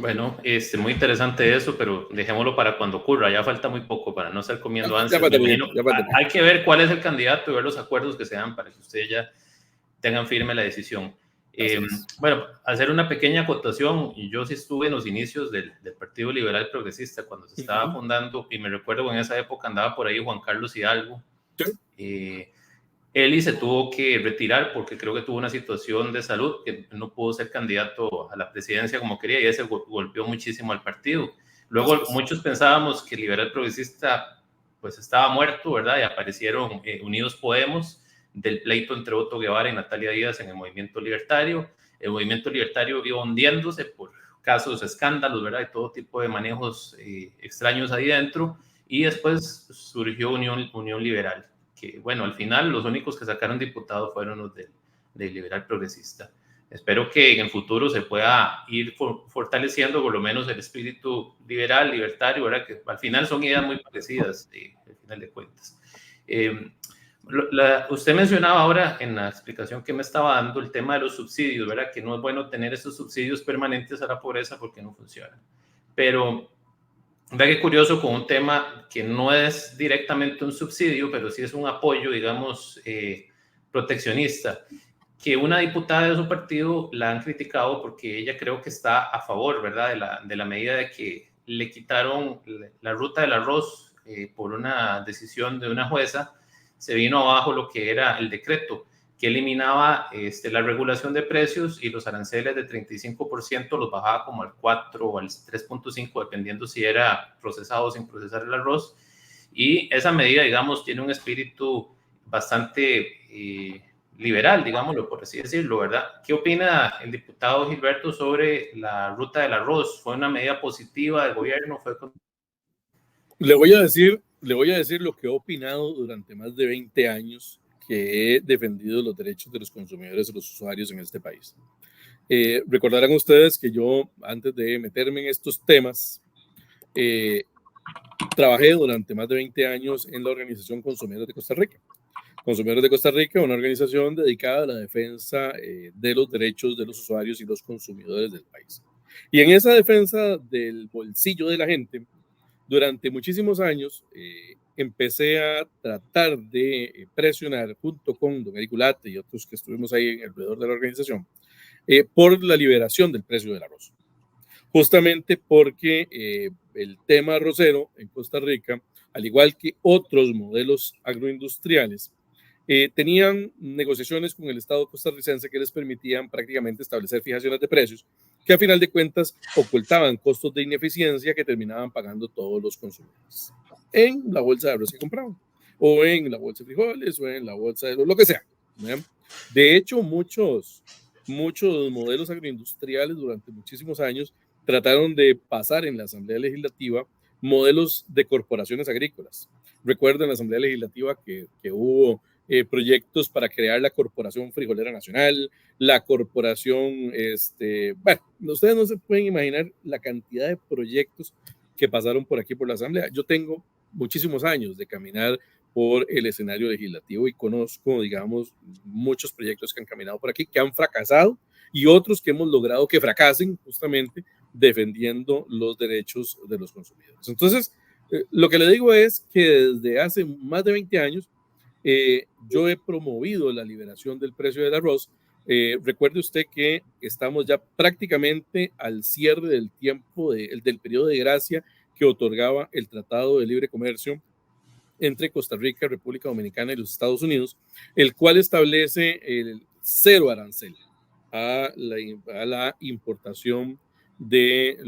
Bueno, muy interesante eso, pero dejémoslo para cuando ocurra. Ya falta muy poco para no estar comiendo ansias. Hay que ver cuál es el candidato y ver los acuerdos que se dan para que ustedes ya tengan firme la decisión. Bueno, hacer una pequeña acotación. Yo sí estuve en los inicios del Partido Liberal Progresista cuando se estaba fundando, y me recuerdo que en esa época andaba por ahí Juan Carlos Hidalgo. Eli se tuvo que retirar porque creo que tuvo una situación de salud que no pudo ser candidato a la presidencia como quería, y ese golpeó muchísimo al partido. Luego muchos pensábamos que el Liberal Progresista pues estaba muerto, ¿verdad? Y aparecieron Unidos Podemos, del pleito entre Otto Guevara y Natalia Díaz en el Movimiento Libertario. El Movimiento Libertario iba hundiéndose por casos, escándalos, ¿verdad? Y todo tipo de manejos extraños ahí dentro. Y después surgió Unión Liberal, que bueno, al final los únicos que sacaron diputados fueron los del Liberal Progresista. Espero que en el futuro se pueda ir fortaleciendo por lo menos el espíritu liberal, libertario, ¿verdad? Que al final son ideas muy parecidas, al final de cuentas. Usted mencionaba ahora en la explicación que me estaba dando el tema de los subsidios, ¿verdad? Que no es bueno tener esos subsidios permanentes a la pobreza porque no funcionan. Pero vea qué curioso, con un tema que no es directamente un subsidio, pero sí es un apoyo, digamos, proteccionista, que una diputada de su partido la han criticado porque ella creo que está a favor, ¿verdad?, de la medida de que le quitaron la ruta del arroz por una decisión de una jueza. Se vino abajo lo que era el decreto, que eliminaba la regulación de precios y los aranceles de 35% los bajaba como al 4 o al 3.5, dependiendo si era procesado o sin procesar el arroz. Y esa medida, digamos, tiene un espíritu bastante liberal, digámoslo, por así decirlo, ¿verdad? ¿Qué opina el diputado Gilberto sobre la ruta del arroz? ¿Fue una medida positiva del gobierno? Le voy a decir lo que he opinado durante más de 20 años que he defendido los derechos de los consumidores y los usuarios en este país. Recordarán ustedes que yo, antes de meterme en estos temas, trabajé durante más de 20 años en la organización Consumidores de Costa Rica. Consumidores de Costa Rica, una organización dedicada a la defensa de los derechos de los usuarios y los consumidores del país. Y en esa defensa del bolsillo de la gente, durante muchísimos años empecé a tratar de presionar junto con don Eric Ulate y otros que estuvimos ahí alrededor de la organización por la liberación del precio del arroz. Justamente porque el tema arrocero en Costa Rica, al igual que otros modelos agroindustriales, tenían negociaciones con el Estado costarricense que les permitían prácticamente establecer fijaciones de precios que a final de cuentas ocultaban costos de ineficiencia que terminaban pagando todos los consumidores en la bolsa de arroz que compraban, o en la bolsa de frijoles, o en la bolsa de lo que sea. ¿Verdad? De hecho, muchos modelos agroindustriales durante muchísimos años trataron de pasar en la Asamblea Legislativa modelos de corporaciones agrícolas. Recuerdo en la Asamblea Legislativa que hubo proyectos para crear la Corporación Frijolera Nacional, la corporación, bueno, ustedes no se pueden imaginar la cantidad de proyectos que pasaron por aquí por la Asamblea. Yo tengo muchísimos años de caminar por el escenario legislativo y conozco, digamos, muchos proyectos que han caminado por aquí, que han fracasado y otros que hemos logrado que fracasen justamente defendiendo los derechos de los consumidores. Entonces, lo que le digo es que desde hace más de 20 años yo he promovido la liberación del precio del arroz. Recuerde usted que estamos ya prácticamente al cierre del tiempo del periodo de gracia que otorgaba el Tratado de Libre Comercio entre Costa Rica, República Dominicana y los Estados Unidos, el cual establece el cero arancel a la importación del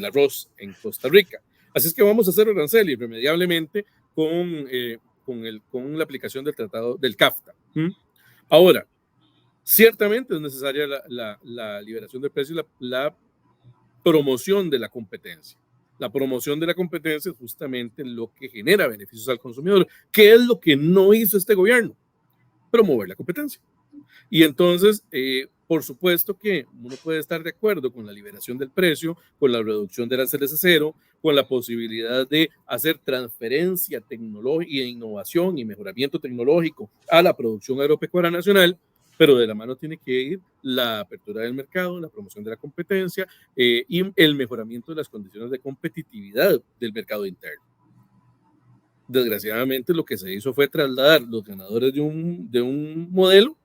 arroz en Costa Rica. Así es que vamos a hacer arancel irremediablemente con la aplicación del tratado del CAFTA. Ahora, ciertamente es necesaria la liberación del precio y la promoción de la competencia. La promoción de la competencia es justamente lo que genera beneficios al consumidor. ¿Qué es lo que no hizo este gobierno? Promover la competencia. Y entonces, por supuesto que uno puede estar de acuerdo con la liberación del precio, con la reducción de aranceles a cero, con la posibilidad de hacer transferencia tecnológica y innovación y mejoramiento tecnológico a la producción agropecuaria nacional, pero de la mano tiene que ir la apertura del mercado, la promoción de la competencia y el mejoramiento de las condiciones de competitividad del mercado interno. Desgraciadamente, lo que se hizo fue trasladar los ganadores de un modelo,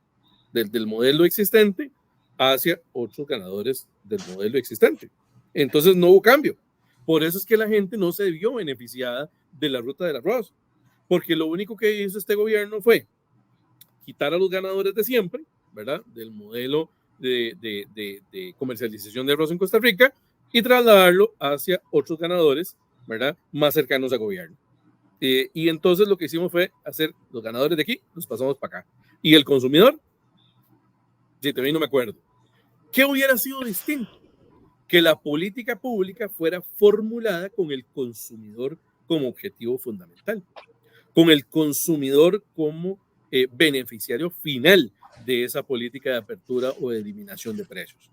del modelo existente, hacia otros ganadores del modelo existente. Entonces no hubo cambio. Por eso es que la gente no se vio beneficiada de la ruta del arroz, porque lo único que hizo este gobierno fue quitar a los ganadores de siempre, ¿verdad? Del modelo de comercialización de arroz en Costa Rica y trasladarlo hacia otros ganadores, ¿verdad? Más cercanos al gobierno. Y entonces lo que hicimos fue hacer los ganadores de aquí, los pasamos para acá. Y el consumidor, si también no me acuerdo. ¿Qué hubiera sido distinto? Que la política pública fuera formulada con el consumidor como objetivo fundamental, con el consumidor como beneficiario final de esa política de apertura o de eliminación de precios.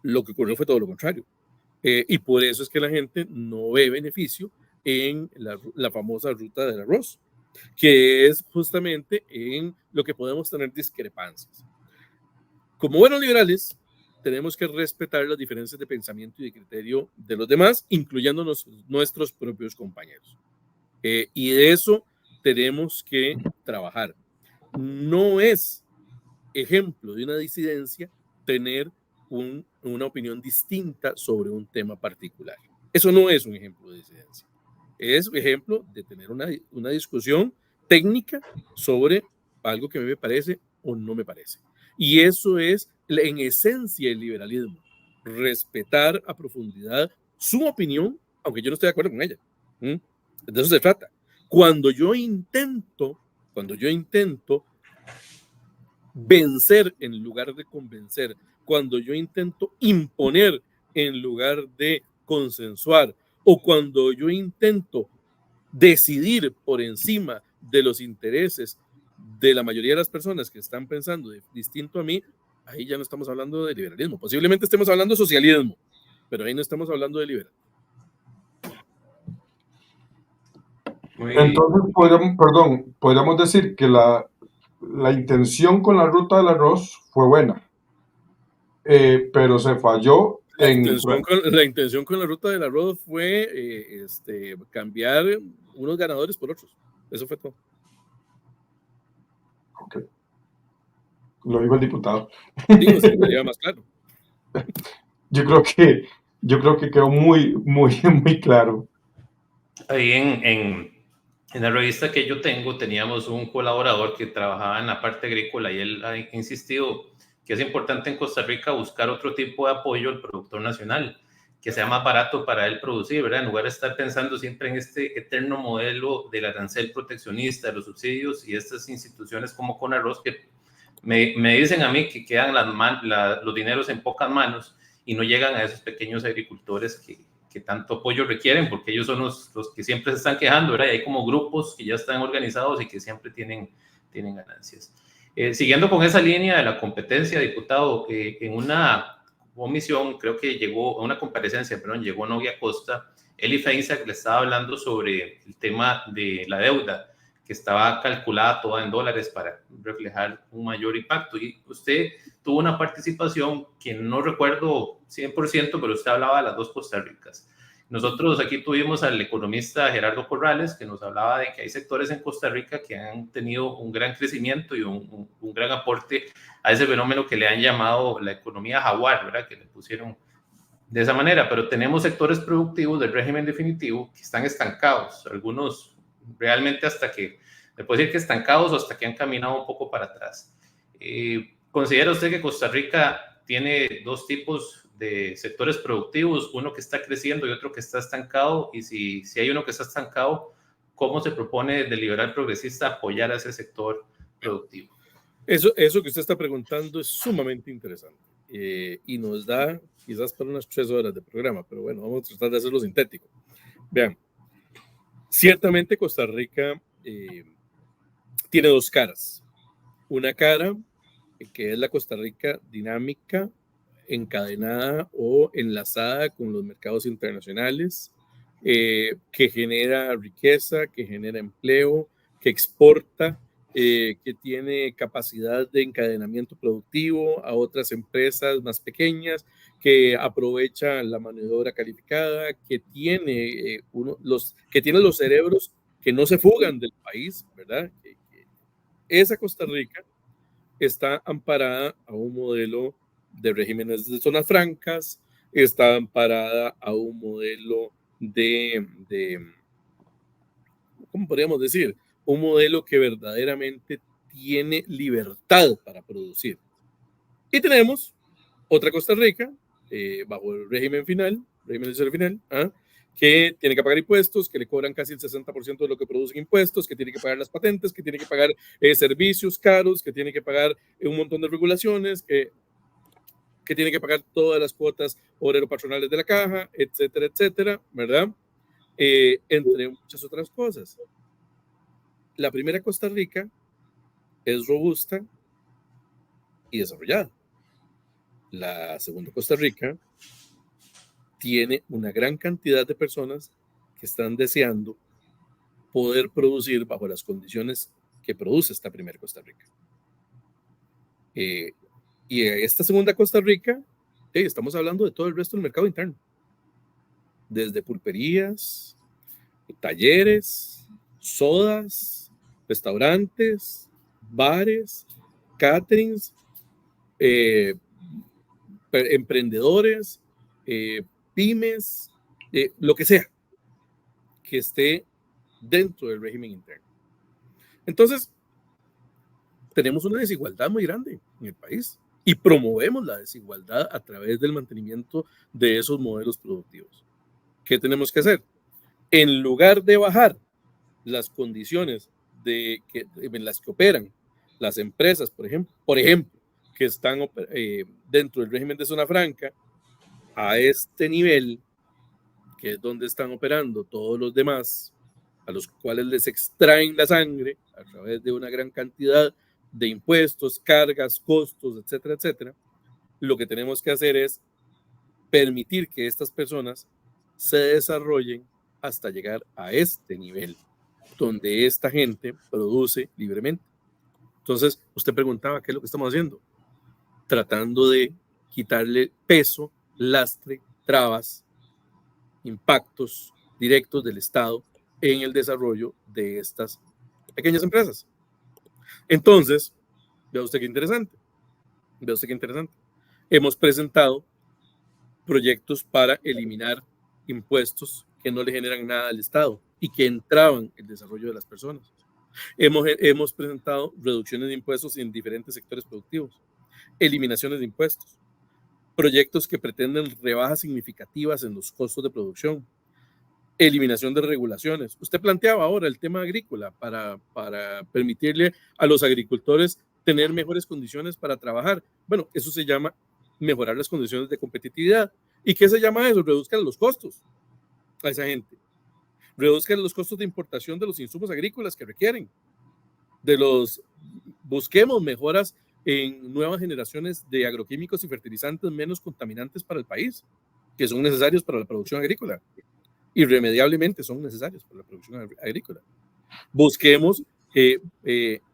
Lo que ocurrió fue todo lo contrario. Y por eso es que la gente no ve beneficio en la famosa ruta del arroz, que es justamente en lo que podemos tener discrepancias. Como buenos liberales, tenemos que respetar las diferencias de pensamiento y de criterio de los demás, incluyendo nuestros propios compañeros. Y de eso tenemos que trabajar. No es ejemplo de una disidencia tener una opinión distinta sobre un tema particular. Eso no es un ejemplo de disidencia. Es un ejemplo de tener una discusión técnica sobre algo que a mí me parece o no me parece. Y eso es en esencia el liberalismo, respetar a profundidad su opinión, aunque yo no esté de acuerdo con ella. De eso se trata. Cuando yo intento vencer en lugar de convencer, cuando yo intento imponer en lugar de consensuar, o cuando yo intento decidir por encima de los intereses de la mayoría de las personas que están pensando distinto a mí, ahí ya no estamos hablando de liberalismo. Posiblemente estemos hablando de socialismo, pero ahí no estamos hablando de liberalismo. Entonces, podríamos decir que la intención con la ruta del arroz fue buena, pero se falló La intención con la ruta del arroz fue cambiar unos ganadores por otros. Eso fue todo. Okay. Lo dijo el diputado. Digo, sería más claro. Yo creo que quedó muy, muy, muy claro. Ahí en la revista que yo tengo teníamos un colaborador que trabajaba en la parte agrícola y él ha insistido que es importante en Costa Rica buscar otro tipo de apoyo al productor nacional, que sea más barato para él producir, ¿verdad? En lugar de estar pensando siempre en este eterno modelo del arancel proteccionista, de los subsidios y estas instituciones como Conarroz que me dicen a mí que quedan los dineros en pocas manos y no llegan a esos pequeños agricultores que tanto apoyo requieren, porque ellos son los que siempre se están quejando, ¿verdad? Y hay como grupos que ya están organizados y que siempre tienen ganancias. Siguiendo con esa línea de la competencia, diputado, en una comisión, creo que llegó a una comparecencia, perdón, llegó Novia Costa, Eli Feinsack le estaba hablando sobre el tema de la deuda, que estaba calculada toda en dólares para reflejar un mayor impacto. Y usted tuvo una participación que no recuerdo 100%, pero usted hablaba de las dos Costa Ricas. Nosotros aquí tuvimos al economista Gerardo Corrales, que nos hablaba de que hay sectores en Costa Rica que han tenido un gran crecimiento y un gran aporte a ese fenómeno que le han llamado la economía jaguar, ¿verdad? Que le pusieron de esa manera, pero tenemos sectores productivos del régimen definitivo que están estancados, algunos realmente hasta que, le puedo decir que estancados o hasta que han caminado un poco para atrás. ¿Considera usted que Costa Rica tiene dos tipos de sectores productivos, uno que está creciendo y otro que está estancado? Y si hay uno que está estancado, ¿cómo se propone del liberal progresista apoyar a ese sector productivo? Eso que usted está preguntando es sumamente interesante y nos da quizás para unas 3 horas de programa, pero bueno, vamos a tratar de hacerlo sintético. Vean, ciertamente Costa Rica tiene dos caras. Una cara que es la Costa Rica dinámica, encadenada o enlazada con los mercados internacionales, que genera riqueza, que genera empleo, que exporta, que tiene capacidad de encadenamiento productivo a otras empresas más pequeñas, que aprovecha la mano de obra calificada, que tiene, que tiene los cerebros que no se fugan del país, ¿verdad? Esa Costa Rica está amparada a un modelo de regímenes de zonas francas, está amparada a un modelo ¿cómo podríamos decir? Un modelo que verdaderamente tiene libertad para producir. Y tenemos otra Costa Rica, bajo el régimen final, que tiene que pagar impuestos, que le cobran casi el 60% de lo que producen impuestos, que tiene que pagar las patentes, que tiene que pagar servicios caros, que tiene que pagar un montón de regulaciones, que tiene que pagar todas las cuotas obrero-patronales de la caja, etcétera, etcétera, ¿verdad? Entre muchas otras cosas. La primera Costa Rica es robusta y desarrollada. La segunda Costa Rica tiene una gran cantidad de personas que están deseando poder producir bajo las condiciones que produce esta primera Costa Rica. Y esta segunda Costa Rica, estamos hablando de todo el resto del mercado interno. Desde pulperías, talleres, sodas, restaurantes, bares, caterings, emprendedores, pymes, lo que sea que esté dentro del régimen interno. Entonces, tenemos una desigualdad muy grande en el país y promovemos la desigualdad a través del mantenimiento de esos modelos productivos. ¿Qué tenemos que hacer? En lugar de bajar las condiciones en las que operan las empresas, por ejemplo, que están dentro del régimen de zona franca, a este nivel, que es donde están operando todos los demás, a los cuales les extraen la sangre a través de una gran cantidad de impuestos, cargas, costos, etcétera, etcétera, lo que tenemos que hacer es permitir que estas personas se desarrollen hasta llegar a este nivel, donde esta gente produce libremente. Entonces, usted preguntaba qué es lo que estamos haciendo, tratando de quitarle peso, lastre, trabas, impactos directos del Estado en el desarrollo de estas pequeñas empresas. Entonces, vea usted qué interesante. Hemos presentado proyectos para eliminar impuestos que no le generan nada al Estado y que entraban en el desarrollo de las personas. Hemos presentado reducciones de impuestos en diferentes sectores productivos, eliminaciones de impuestos, proyectos que pretenden rebajas significativas en los costos de producción, eliminación de regulaciones. Usted planteaba ahora el tema agrícola para permitirle a los agricultores tener mejores condiciones para trabajar. Bueno, eso se llama mejorar las condiciones de competitividad. ¿Y qué se llama eso? Reduzcan los costos a esa gente. Reduzcan los costos de importación de los insumos agrícolas que requieren. Busquemos mejoras en nuevas generaciones de agroquímicos y fertilizantes menos contaminantes para el país, que son necesarios para la producción agrícola. Irremediablemente son necesarios para la producción agrícola. Busquemos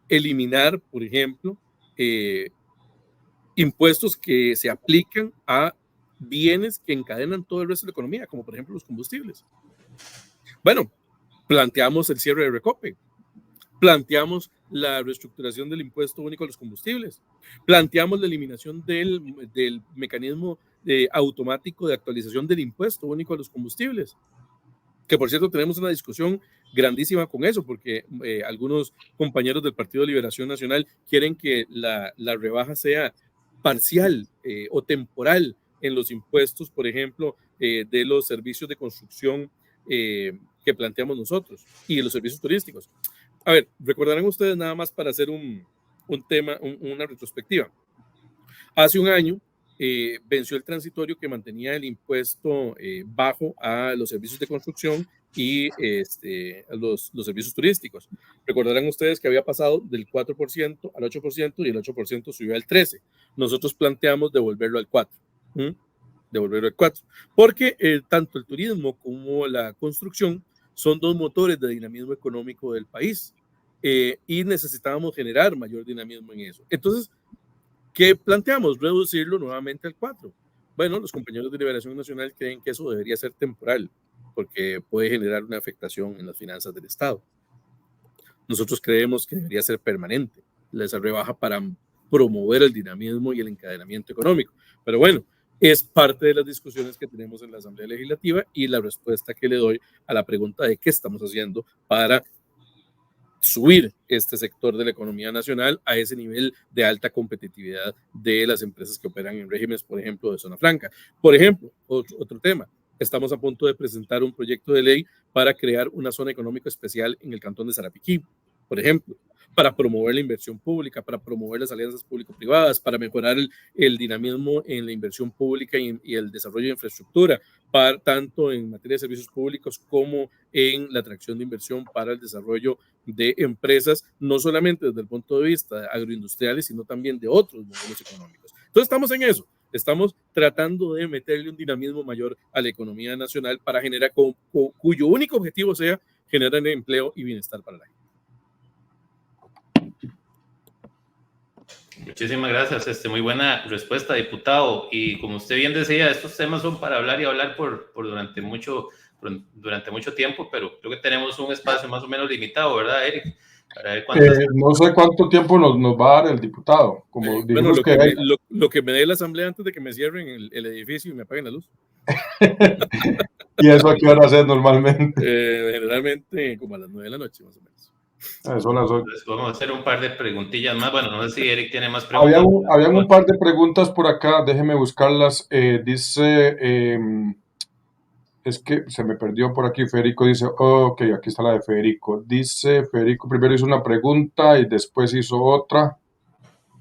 eliminar, por ejemplo, impuestos que se aplican a bienes que encadenan todo el resto de la economía, como por ejemplo los combustibles. Bueno, planteamos el cierre de Recope, planteamos la reestructuración del impuesto único a los combustibles, planteamos la eliminación del mecanismo automático de actualización del impuesto único a los combustibles, que por cierto tenemos una discusión grandísima con eso, porque algunos compañeros del Partido de Liberación Nacional quieren que la rebaja sea parcial o temporal en los impuestos, por ejemplo, de los servicios de construcción que planteamos nosotros y de los servicios turísticos. A ver, recordarán ustedes nada más para hacer una retrospectiva. Hace un año venció el transitorio que mantenía el impuesto bajo a los servicios de construcción y los servicios turísticos. Recordarán ustedes que había pasado del 4% al 8% y el 8% subió al 13%. Nosotros planteamos devolverlo al 4%. Devolverlo al 4%. Porque tanto el turismo como la construcción son dos motores de dinamismo económico del país y necesitábamos generar mayor dinamismo en eso. Entonces, ¿qué planteamos? Reducirlo nuevamente al 4%. Bueno, los compañeros de Liberación Nacional creen que eso debería ser temporal, porque puede generar una afectación en las finanzas del Estado. Nosotros creemos que debería ser permanente esa rebaja para promover el dinamismo y el encadenamiento económico. Pero bueno, es parte de las discusiones que tenemos en la Asamblea Legislativa y la respuesta que le doy a la pregunta de qué estamos haciendo para subir este sector de la economía nacional a ese nivel de alta competitividad de las empresas que operan en regímenes, por ejemplo, de zona franca. Por ejemplo, otro tema, estamos a punto de presentar un proyecto de ley para crear una zona económica especial en el cantón de Sarapiquí, por ejemplo, para promover la inversión pública, para promover las alianzas público-privadas, para mejorar el dinamismo en la inversión pública y el desarrollo de infraestructura, tanto en materia de servicios públicos como en la atracción de inversión para el desarrollo de empresas, no solamente desde el punto de vista agroindustriales, sino también de otros modelos económicos. Entonces estamos en eso, estamos tratando de meterle un dinamismo mayor a la economía nacional para generar, cuyo único objetivo sea generar empleo y bienestar para la gente. Muchísimas gracias, muy buena respuesta, diputado. Y como usted bien decía, estos temas son para hablar y hablar por durante mucho tiempo, pero creo que tenemos un espacio más o menos limitado, ¿verdad, Eric? Para ver no sé cuánto tiempo nos va a dar el diputado. Como bueno, lo que me dé la asamblea antes de que me cierren el edificio y me apaguen la luz. ¿Y eso a qué hora haces normalmente? Generalmente como a las 9 de la noche, más o menos. Son las 8. Entonces, vamos a hacer un par de preguntillas más. Bueno, no sé si Eric tiene más Habían preguntas. habían un par de preguntas por acá, déjeme buscarlas. Dice, es que se me perdió por aquí. Federico dice, ok, aquí está la de Federico. Dice, Federico primero hizo una pregunta y después hizo otra.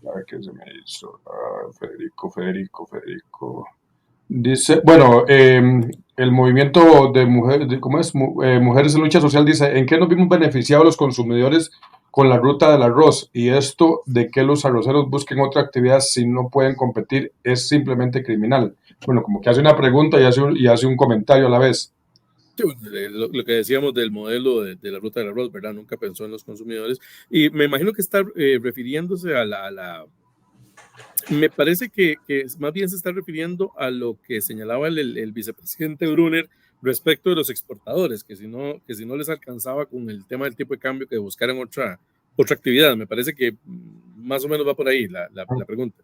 A ver qué se me hizo. Federico. Dice, bueno, el movimiento de mujeres, ¿cómo es? Mujeres en lucha social dice, ¿en qué nos vimos beneficiados los consumidores con la ruta del arroz? Y esto de que los arroceros busquen otra actividad si no pueden competir es simplemente criminal. Bueno, como que hace una pregunta y hace un comentario a la vez. Sí, bueno, lo que decíamos del modelo de la ruta del arroz, ¿verdad? Nunca pensó en los consumidores. Y me imagino que está refiriéndose me parece que más bien se está refiriendo a lo que señalaba el vicepresidente Brunner respecto de los exportadores, que si no les alcanzaba con el tema del tipo de cambio, que buscaran otra actividad. Me parece que más o menos va por ahí la pregunta.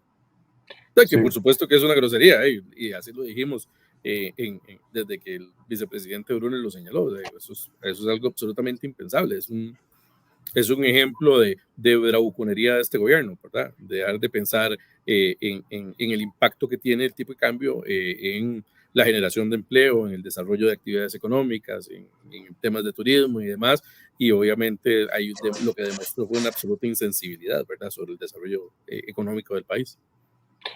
Que Sí. por supuesto que es una grosería, y así lo dijimos desde que el vicepresidente Brunner lo señaló. Eso es algo absolutamente impensable. Es un ejemplo de bravuconería de este gobierno, ¿verdad? De dejar de pensar en el impacto que tiene el tipo de cambio en la generación de empleo, en el desarrollo de actividades económicas, en temas de turismo y demás. Y obviamente lo que demostró fue una absoluta insensibilidad, ¿verdad?, sobre el desarrollo económico del país.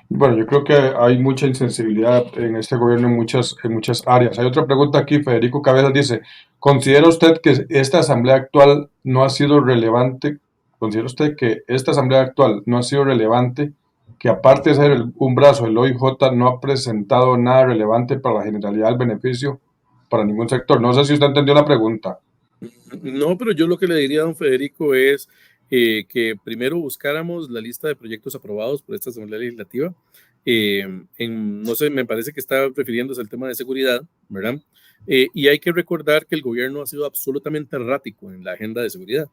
Bueno, yo creo que hay mucha insensibilidad en este gobierno en muchas áreas. Hay otra pregunta aquí, Federico Cabezas dice, ¿considera usted que esta asamblea actual no ha sido relevante? ¿Considera usted que esta asamblea actual no ha sido relevante? Que aparte de ser un brazo del OIJ no ha presentado nada relevante para la generalidad del beneficio para ningún sector. No sé si usted entendió la pregunta. No, pero yo lo que le diría a don Federico es que primero buscáramos la lista de proyectos aprobados por esta Asamblea Legislativa. No sé, me parece que está refiriéndose al tema de seguridad, ¿verdad? Y hay que recordar que el gobierno ha sido absolutamente errático en la agenda de seguridad.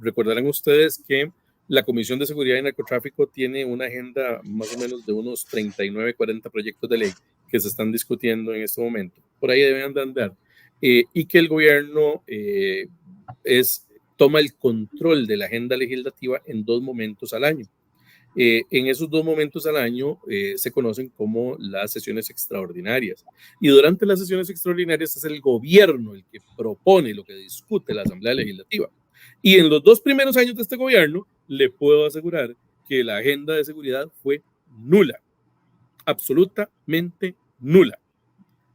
Recordarán ustedes que la Comisión de Seguridad y Narcotráfico tiene una agenda más o menos de unos 39, 40 proyectos de ley que se están discutiendo en este momento. Por ahí deben de andar. Y que el gobierno toma el control de la agenda legislativa en 2 momentos al año. En esos 2 momentos al año se conocen como las sesiones extraordinarias. Y durante las sesiones extraordinarias es el gobierno el que propone lo que discute la Asamblea Legislativa. Y en los 2 primeros años de este gobierno, le puedo asegurar que la agenda de seguridad fue nula, absolutamente nula.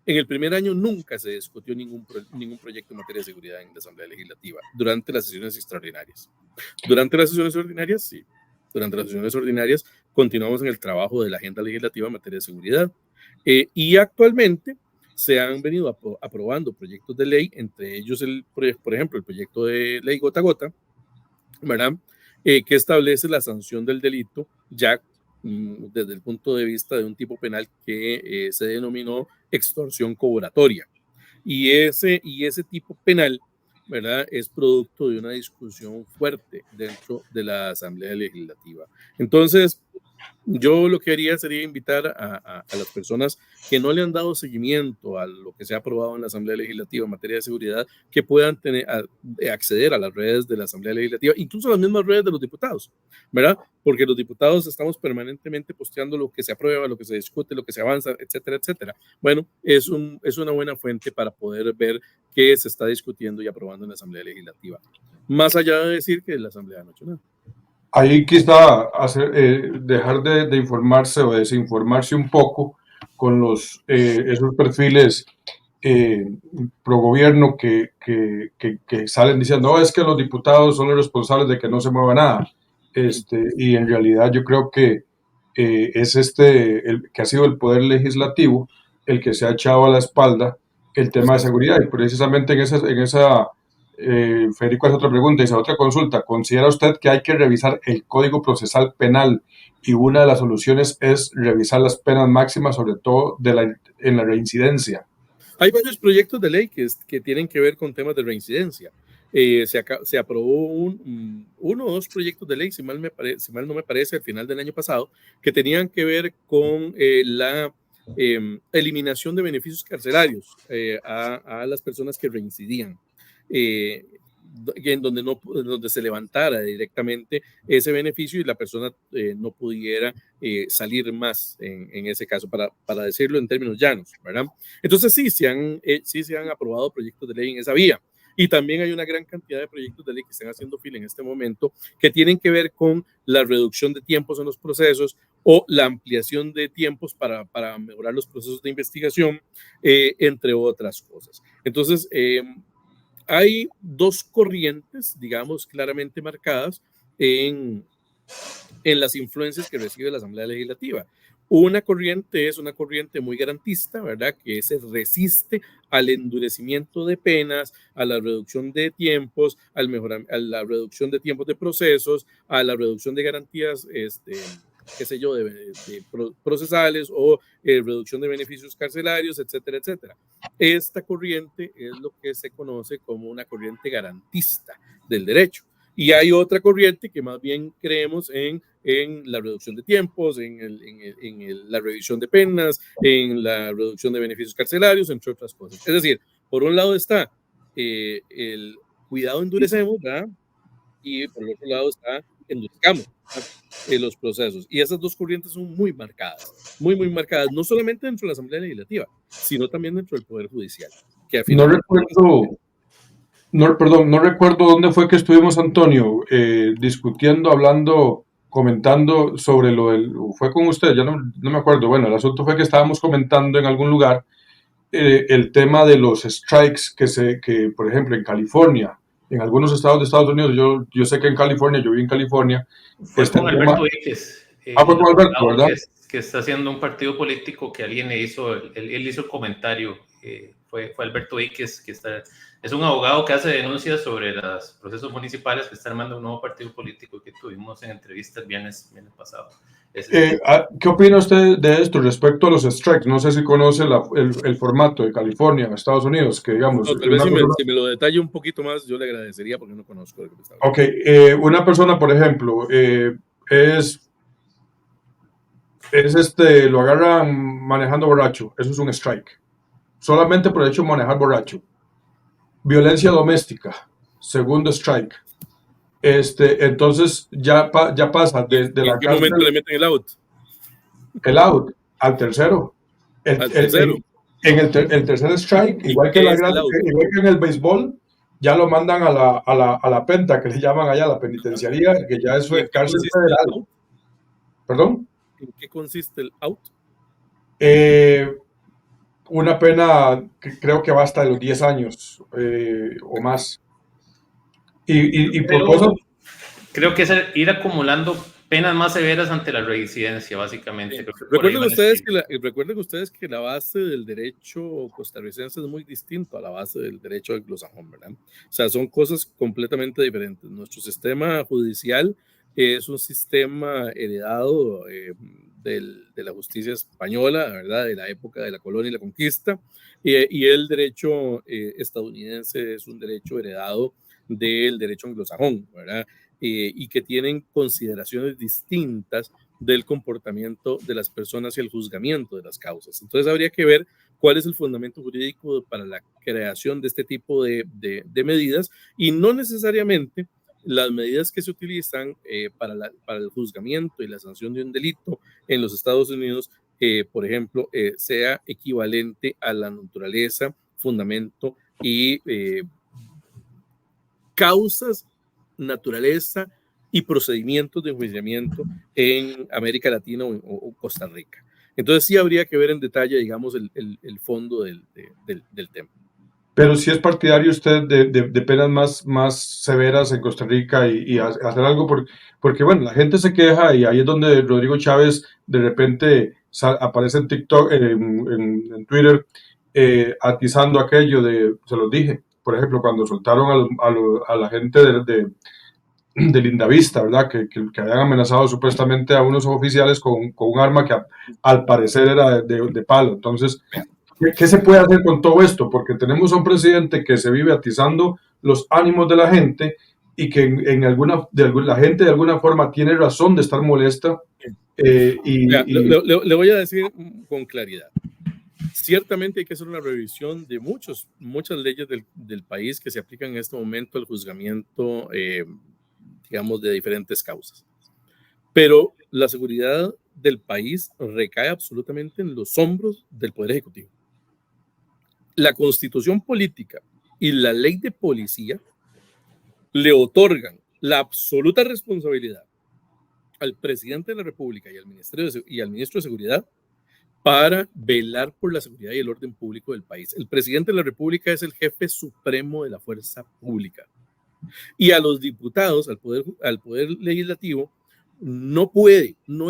En el primer año nunca se discutió ningún proyecto en materia de seguridad en la Asamblea Legislativa durante las sesiones extraordinarias. Durante las sesiones ordinarias, sí. Durante las sesiones ordinarias continuamos en el trabajo de la agenda legislativa en materia de seguridad. Y actualmente se han venido aprobando proyectos de ley, entre ellos, por ejemplo, el proyecto de ley Gota a Gota, ¿verdad? Que establece la sanción del delito ya desde el punto de vista de un tipo penal que se denominó extorsión cobratoria. Y ese tipo penal, ¿verdad?, es producto de una discusión fuerte dentro de la Asamblea Legislativa. Entonces, yo lo que haría sería invitar a las personas que no le han dado seguimiento a lo que se ha aprobado en la Asamblea Legislativa en materia de seguridad, que puedan acceder a las redes de la Asamblea Legislativa, incluso a las mismas redes de los diputados, ¿verdad? Porque los diputados estamos permanentemente posteando lo que se aprueba, lo que se discute, lo que se avanza, etcétera, etcétera. Bueno, es una buena fuente para poder ver qué se está discutiendo y aprobando en la Asamblea Legislativa. Más allá de decir que la Asamblea no ha hecho nada. Ahí quizá dejar de informarse o desinformarse un poco con esos perfiles pro gobierno que salen diciendo, no, es que los diputados son los responsables de que no se mueva nada. Y en realidad yo creo que es el que ha sido el poder legislativo el que se ha echado a la espalda el tema de seguridad. Y precisamente en esa Federico hace otra pregunta, dice otra consulta. ¿Considera usted que hay que revisar el Código Procesal Penal y una de las soluciones es revisar las penas máximas, sobre todo en la reincidencia? Hay varios proyectos de ley que tienen que ver con temas de reincidencia. Se aprobó uno o dos proyectos de ley, si mal no me parece, al final del año pasado, que tenían que ver con la eliminación de beneficios carcelarios a las personas que reincidían. donde se levantara directamente ese beneficio y la persona no pudiera salir más en ese caso, para decirlo en términos llanos, ¿verdad? Entonces sí se han aprobado proyectos de ley en esa vía. Y también hay una gran cantidad de proyectos de ley que están haciendo fila en este momento que tienen que ver con la reducción de tiempos en los procesos o la ampliación de tiempos para mejorar los procesos de investigación, entre otras cosas. Entonces, hay dos corrientes, digamos, claramente marcadas en las influencias que recibe la Asamblea Legislativa. Una corriente es una corriente muy garantista, ¿verdad? Que se resiste al endurecimiento de penas, a la reducción de tiempos, a la reducción de tiempos de procesos, a la reducción de garantías, qué sé yo, de procesales o reducción de beneficios carcelarios, etcétera, etcétera. Esta corriente es lo que se conoce como una corriente garantista del derecho. Y hay otra corriente que más bien creemos en la reducción de tiempos, en la revisión de penas, en la reducción de beneficios carcelarios, entre otras cosas. Es decir, por un lado está el cuidado endurecemos, ¿verdad? Y por el otro lado está endurezcamos los procesos. Y esas dos corrientes son muy marcadas, muy, muy marcadas, no solamente dentro de la Asamblea Legislativa, sino también dentro del Poder Judicial. Que no recuerdo dónde fue que estuvimos, Antonio, discutiendo, hablando, comentando sobre fue con usted, ya no me acuerdo. Bueno, el asunto fue que estábamos comentando en algún lugar el tema de los strikes que, por ejemplo, en California, en algunos estados de Estados Unidos, yo sé que en California, yo viví en California. Fue con Alberto Víquez. Fue con Alberto, ¿verdad? Que está haciendo un partido político que alguien le hizo, él hizo el comentario, fue Alberto Víquez, que es un abogado que hace denuncias sobre los procesos municipales, que está armando un nuevo partido político que tuvimos en entrevistas viernes pasado. ¿Qué opina usted de esto respecto a los strikes? No sé si conoce el formato de California, Estados Unidos, que digamos... No, tal vez si me lo detalle un poquito más, yo le agradecería porque no conozco. Ok, una persona, por ejemplo, lo agarran manejando borracho, eso es un strike. Solamente por el hecho de manejar borracho. Violencia doméstica, segundo strike. Entonces ya pasa desde la cárcel. ¿En qué momento le meten el out? El out, al tercero. Al tercero. En el tercer strike, igual que en el béisbol, ya lo mandan a la penta, que le llaman allá, la penitenciaría, que ya es cárcel federal. ¿Perdón? ¿En qué consiste el out? Una pena que creo que va hasta los 10 años o más. Creo que es ir acumulando penas más severas ante la reincidencia, básicamente. Recuerden ustedes que la base del derecho costarricense es muy distinto a la base del derecho anglosajón, ¿verdad? O sea, son cosas completamente diferentes. Nuestro sistema judicial es un sistema heredado de la justicia española, ¿verdad? De la época de la colonia y la conquista, y el derecho estadounidense es un derecho heredado del derecho anglosajón, ¿verdad? Y que tienen consideraciones distintas del comportamiento de las personas y el juzgamiento de las causas. Entonces habría que ver cuál es el fundamento jurídico para la creación de este tipo de medidas, y no necesariamente las medidas que se utilizan para el juzgamiento y la sanción de un delito en los Estados Unidos, por ejemplo, sea equivalente a la naturaleza, fundamento y causas, naturaleza y procedimientos de enjuiciamiento en América Latina o Costa Rica. Entonces sí habría que ver en detalle, digamos, el fondo del tema. Pero si es partidario usted de penas más severas en Costa Rica y hacer algo, porque bueno, la gente se queja y ahí es donde Rodrigo Chávez de repente aparece en TikTok, en Twitter, atizando aquello se los dije, por ejemplo, cuando soltaron a la gente de Lindavista, ¿verdad? Que habían amenazado supuestamente a unos oficiales con un arma que al parecer era de palo. Entonces, ¿qué se puede hacer con todo esto? Porque tenemos a un presidente que se vive atizando los ánimos de la gente y que la gente de alguna forma tiene razón de estar molesta. Le voy a decir con claridad. ciertamente hay que hacer una revisión de muchas leyes del país que se aplican en este momento al juzgamiento, digamos, de diferentes causas. Pero la seguridad del país recae absolutamente en los hombros del Poder Ejecutivo. La Constitución política y la ley de policía le otorgan la absoluta responsabilidad al presidente de la República y al ministro de Seguridad para velar por la seguridad y el orden público del país. El presidente de la República es el jefe supremo de la fuerza pública. Y a los diputados, al poder legislativo, no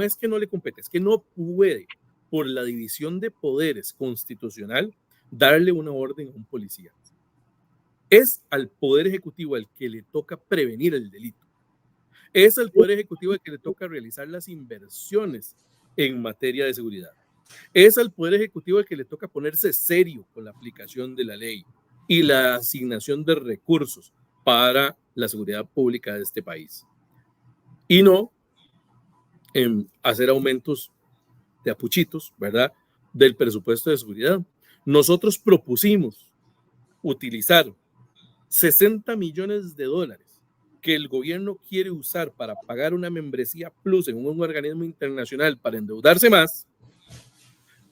es que no le compete, es que no puede, por la división de poderes constitucional, darle una orden a un policía. Es al Poder Ejecutivo al que le toca prevenir el delito. Es al Poder Ejecutivo al que le toca realizar las inversiones en materia de seguridad. Es al Poder Ejecutivo al que le toca ponerse serio con la aplicación de la ley y la asignación de recursos para la seguridad pública de este país. Y no hacer aumentos de apuchitos, ¿verdad?, del presupuesto de seguridad. Nosotros propusimos utilizar 60 millones de dólares que el gobierno quiere usar para pagar una membresía plus en un organismo internacional para endeudarse más,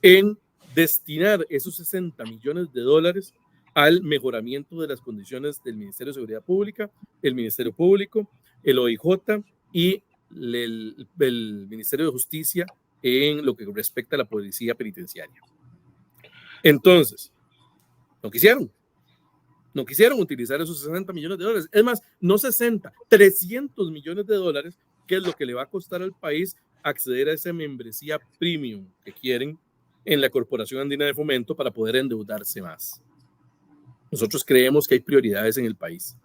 en destinar esos 60 millones de dólares al mejoramiento de las condiciones del Ministerio de Seguridad Pública, el Ministerio Público, el OIJ y el Ministerio de Justicia en lo que respecta a la policía penitenciaria. Entonces, no quisieron utilizar esos 60 millones de dólares. Es más, no 60, 300 millones de dólares, que es lo que le va a costar al país acceder a esa membresía premium que quieren en la Corporación Andina de Fomento para poder endeudarse más. Nosotros creemos que hay prioridades en el país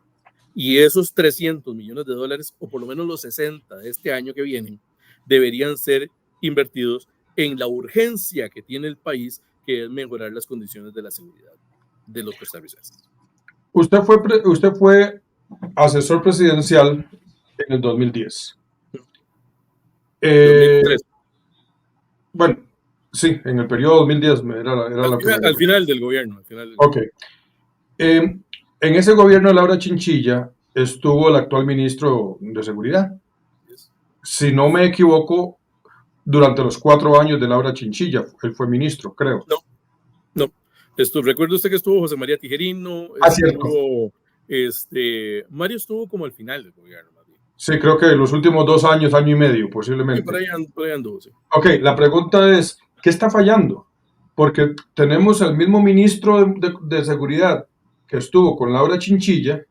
y esos 300 millones de dólares, o por lo menos los 60 de este año que vienen, deberían ser invertidos en la urgencia que tiene el país, que es mejorar las condiciones de la seguridad de los costarricenses. Usted fue asesor presidencial en el 2010. 2003. Bueno, sí, en el periodo 2010 al final del gobierno. Ok. En ese gobierno de Laura Chinchilla estuvo el actual ministro de Seguridad. Si no me equivoco, durante los 4 años de Laura Chinchilla, él fue ministro, creo. No. Recuerda usted que estuvo José María Tijerino. Cierto. Mario estuvo como al final del gobierno. Sí, creo que los últimos 2 años, año y medio, posiblemente. Sí, por ahí anduvo, sí. Ok, la pregunta es, ¿qué está fallando? Porque tenemos el mismo ministro de Seguridad que estuvo con Laura Chinchilla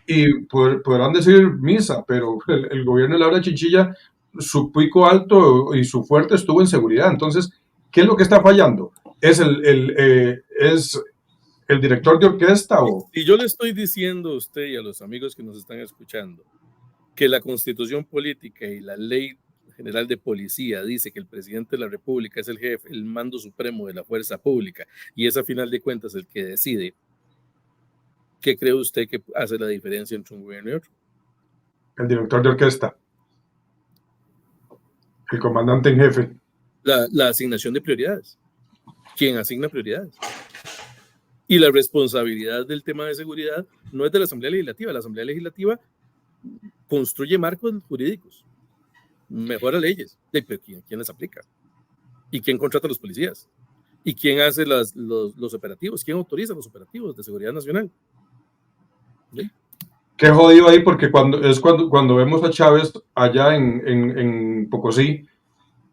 y podrán decir misa, pero el gobierno de Laura Chinchilla, su pico alto y su fuerte estuvo en seguridad. Entonces, ¿qué es lo que está fallando? ¿Es el director de orquesta? Y yo le estoy diciendo a usted y a los amigos que nos están escuchando que la Constitución política y la Ley General de Policía dice que el presidente de la República es el jefe, el mando supremo de la fuerza pública, y es a final de cuentas el que decide, ¿qué cree usted que hace la diferencia entre un gobierno y otro? El director de orquesta. El comandante en jefe. La asignación de prioridades. ¿Quién asigna prioridades? Y la responsabilidad del tema de seguridad no es de la Asamblea Legislativa. La Asamblea Legislativa construye marcos jurídicos, mejora leyes, pero ¿quién las aplica? ¿Y quién contrata a los policías? ¿Y quién hace los operativos? ¿Quién autoriza los operativos de seguridad nacional? ¿Sí? Qué jodido ahí, porque cuando vemos a Chávez allá en Pocosí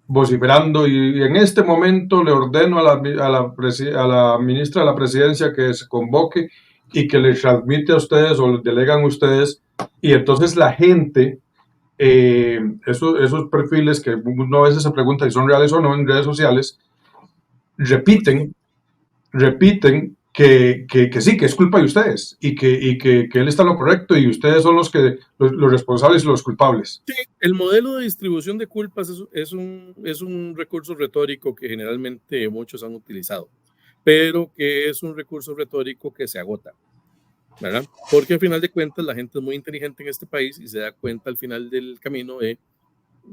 vociferando, y en este momento le ordeno a la ministra de la Presidencia que se convoque y que le transmite a ustedes o les delegan a ustedes, y entonces la gente, esos perfiles que uno a veces se pregunta si son reales o no en redes sociales, repiten que sí, que es culpa de ustedes y que él está en lo correcto y ustedes son los responsables y los culpables. Sí, el modelo de distribución de culpas es un recurso retórico que generalmente muchos han utilizado, pero que es un recurso retórico que se agota, ¿verdad? Porque al final de cuentas la gente es muy inteligente en este país y se da cuenta al final del camino de,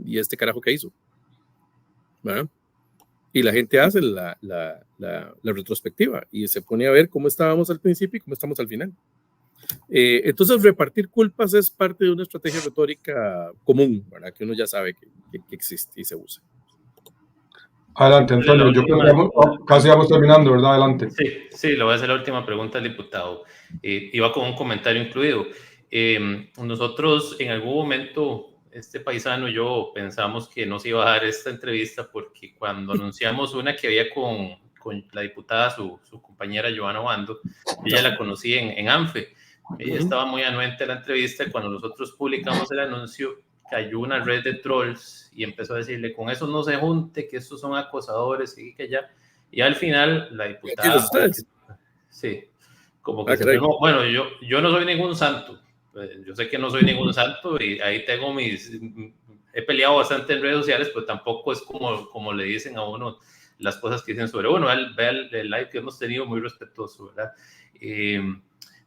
¿y este carajo qué hizo? ¿Verdad? y la gente hace la retrospectiva y se pone a ver cómo estábamos al principio y cómo estamos al final. Entonces, repartir culpas es parte de una estrategia retórica común, ¿verdad? Que uno ya sabe que existe y se usa. Adelante, Antonio. Yo creo que casi vamos terminando, ¿verdad? Adelante. Sí, le voy a hacer la última pregunta al diputado. Iba con un comentario incluido. Nosotros en algún momento, este paisano y yo pensamos que no se iba a dar esta entrevista porque cuando anunciamos una que había con la diputada, su compañera Joana Obando, ella la conocí en ANFE. Ella estaba muy anuente a la entrevista y cuando nosotros publicamos el anuncio, cayó una red de trolls y empezó a decirle, con eso no se junte, que estos son acosadores y que ya. Y al final, la diputada... Sí, como que se firmó. Bueno, yo no soy ningún santo. Yo sé que no soy ningún santo y ahí tengo he peleado bastante en redes sociales, pero tampoco es como le dicen a uno las cosas que dicen sobre uno. Vea el live que hemos tenido, muy respetuoso, ¿verdad?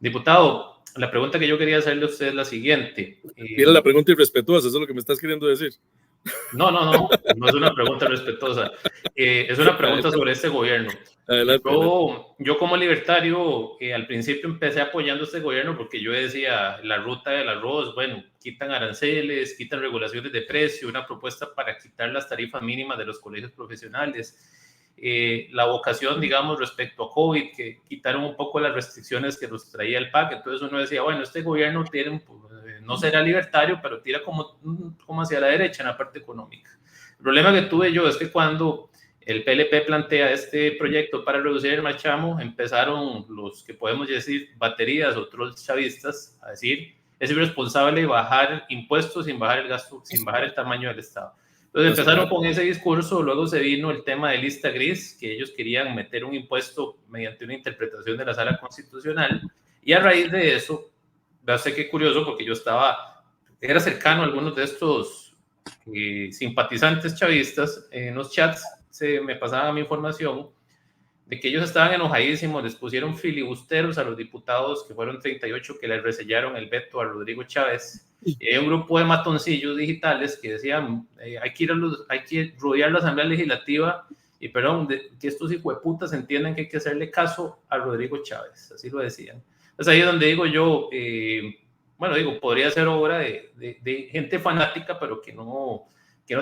Diputado, la pregunta que yo quería hacerle a usted es la siguiente. Mira la pregunta irrespetuosa, eso es lo que me estás queriendo decir. No es una pregunta respetuosa. Es una pregunta sobre este gobierno. Adelante. Yo como libertario, al principio empecé apoyando este gobierno porque yo decía, la ruta del arroz, bueno, quitan aranceles, quitan regulaciones de precio, una propuesta para quitar las tarifas mínimas de los colegios profesionales. La vocación, digamos, respecto a COVID, que quitaron un poco las restricciones que nos traía el PAC. Entonces uno decía, bueno, este gobierno no será libertario, pero tira como hacia la derecha en la parte económica. El problema que tuve yo es que cuando el PLP plantea este proyecto para reducir el marchamo, empezaron los que podemos decir baterías o trolls chavistas a decir, es irresponsable bajar impuestos sin bajar el gasto, sin bajar el tamaño del Estado. Entonces empezaron con ese discurso, luego se vino el tema de lista gris, que ellos querían meter un impuesto mediante una interpretación de la Sala Constitucional, y a raíz de eso, ya sé qué curioso, porque yo era cercano a algunos de estos simpatizantes chavistas en los chats, se me pasaba mi información de que ellos estaban enojadísimos, les pusieron filibusteros a los diputados, que fueron 38, que les resellaron el veto a Rodrigo Chávez. Y hay un grupo de matoncillos digitales que decían, hay que rodear la Asamblea Legislativa y que estos hijueputas entiendan que hay que hacerle caso a Rodrigo Chávez, así lo decían. Entonces ahí es donde digo yo, podría ser obra de gente fanática, pero que no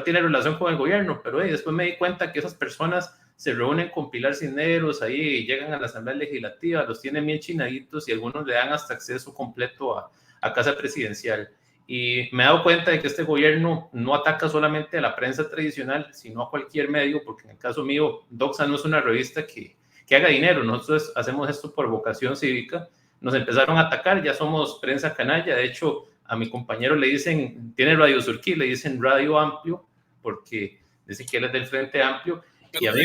tiene relación con el gobierno, pero después me di cuenta que esas personas se reúnen con Pilar Cisneros, ahí llegan a la Asamblea Legislativa, los tienen bien chinaditos y algunos le dan hasta acceso completo a Casa Presidencial. Y me he dado cuenta de que este gobierno no ataca solamente a la prensa tradicional, sino a cualquier medio, porque en el caso mío, Doxa no es una revista que haga dinero, nosotros hacemos esto por vocación cívica. Nos empezaron a atacar, ya somos prensa canalla, de hecho a mi compañero le dicen, tiene Radio Surquí, le dicen Radio Amplio, porque dicen que él es del Frente Amplio, y a mí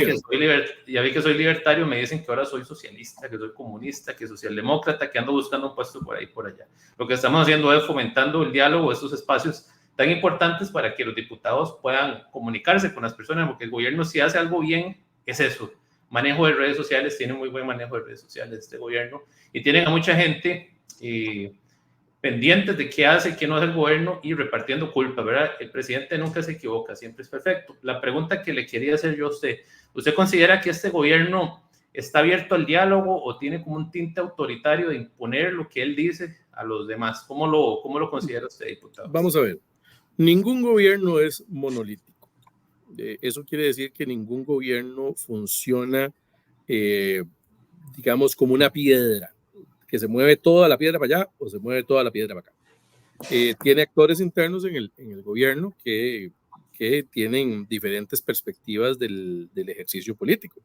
que soy libertario me dicen que ahora soy socialista, que soy comunista, que socialdemócrata, que ando buscando un puesto por ahí por allá. Lo que estamos haciendo es fomentando el diálogo, estos espacios tan importantes para que los diputados puedan comunicarse con las personas, porque el gobierno si hace algo bien, es eso. Manejo de redes sociales, tiene muy buen manejo de redes sociales este gobierno, y tienen a mucha gente pendientes de qué hace, qué no hace el gobierno y repartiendo culpa, ¿verdad? El presidente nunca se equivoca, siempre es perfecto. La pregunta que le quería hacer yo a ¿usted considera que este gobierno está abierto al diálogo o tiene como un tinte autoritario de imponer lo que él dice a los demás? ¿Cómo lo considera usted, diputado? Vamos a ver, ningún gobierno es monolítico. Eso quiere decir que ningún gobierno funciona, digamos, como una piedra, que se mueve toda la piedra para allá o se mueve toda la piedra para acá. Tiene actores internos en el gobierno que tienen diferentes perspectivas del ejercicio político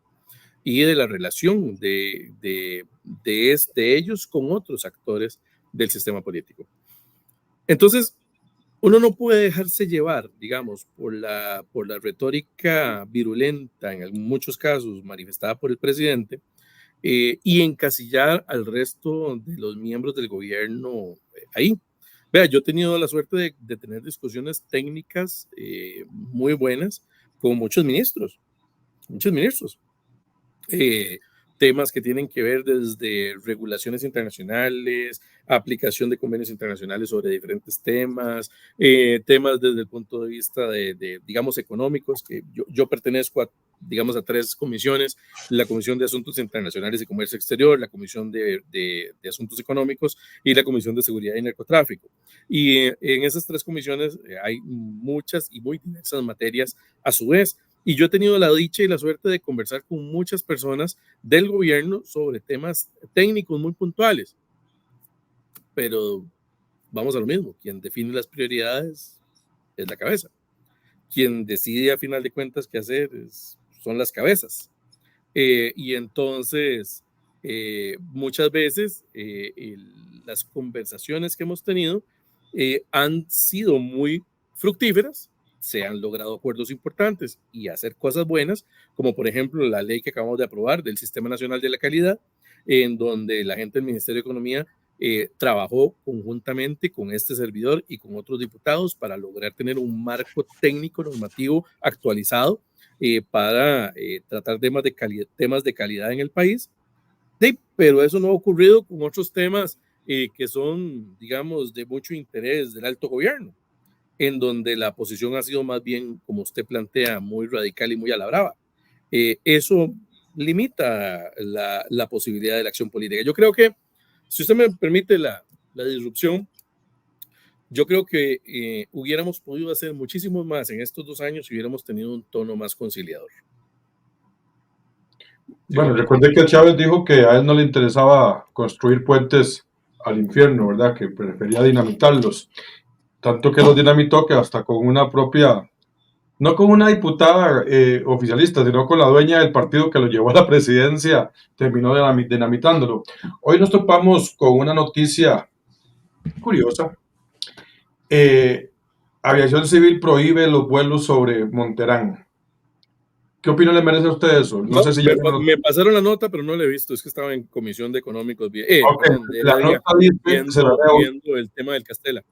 y de la relación de ellos con otros actores del sistema político. Entonces, uno no puede dejarse llevar, digamos, por la retórica virulenta, en muchos casos manifestada por el presidente, y encasillar al resto de los miembros del gobierno ahí. Vea, yo he tenido la suerte de tener discusiones técnicas muy buenas con muchos ministros. temas que tienen que ver desde regulaciones internacionales, aplicación de convenios internacionales sobre diferentes temas, temas desde el punto de vista digamos, económicos, que yo pertenezco a, digamos, a 3 comisiones: la Comisión de Asuntos Internacionales y Comercio Exterior, la Comisión de Asuntos Económicos y la Comisión de Seguridad y Narcotráfico. Y en esas 3 comisiones hay muchas y muy diversas materias a su vez. Y yo he tenido la dicha y la suerte de conversar con muchas personas del gobierno sobre temas técnicos muy puntuales. Pero vamos a lo mismo: quien define las prioridades es la cabeza. Quien decide a final de cuentas qué hacer son las cabezas. Y entonces, muchas veces las conversaciones que hemos tenido han sido muy fructíferas, se han logrado acuerdos importantes y hacer cosas buenas, como por ejemplo la ley que acabamos de aprobar del Sistema Nacional de la Calidad, en donde la gente del Ministerio de Economía trabajó conjuntamente con este servidor y con otros diputados para lograr tener un marco técnico normativo actualizado para tratar temas de calidad en el país. Sí, pero eso no ha ocurrido con otros temas que son, digamos, de mucho interés del alto gobierno, en donde la posición ha sido más bien, como usted plantea, muy radical y muy a la brava. Eso limita la posibilidad de la acción política. Yo creo que, si usted me permite la disrupción, yo creo que hubiéramos podido hacer muchísimo más en estos 2 años si hubiéramos tenido un tono más conciliador. Bueno, recuerde que Chávez dijo que a él no le interesaba construir puentes al infierno, ¿verdad? Que prefería dinamitarlos. Tanto que los dinamitó que hasta con una propia, no con una diputada oficialista, sino con la dueña del partido que lo llevó a la presidencia, terminó dinamitándolo. Hoy nos topamos con una noticia curiosa. Aviación Civil prohíbe los vuelos sobre Monterán. ¿Qué opinión le merece a usted eso? No sé si me pasaron la nota, pero no la he visto. Es que estaba en Comisión de Económicos Okay. La nota dice, viendo el tema del Castela.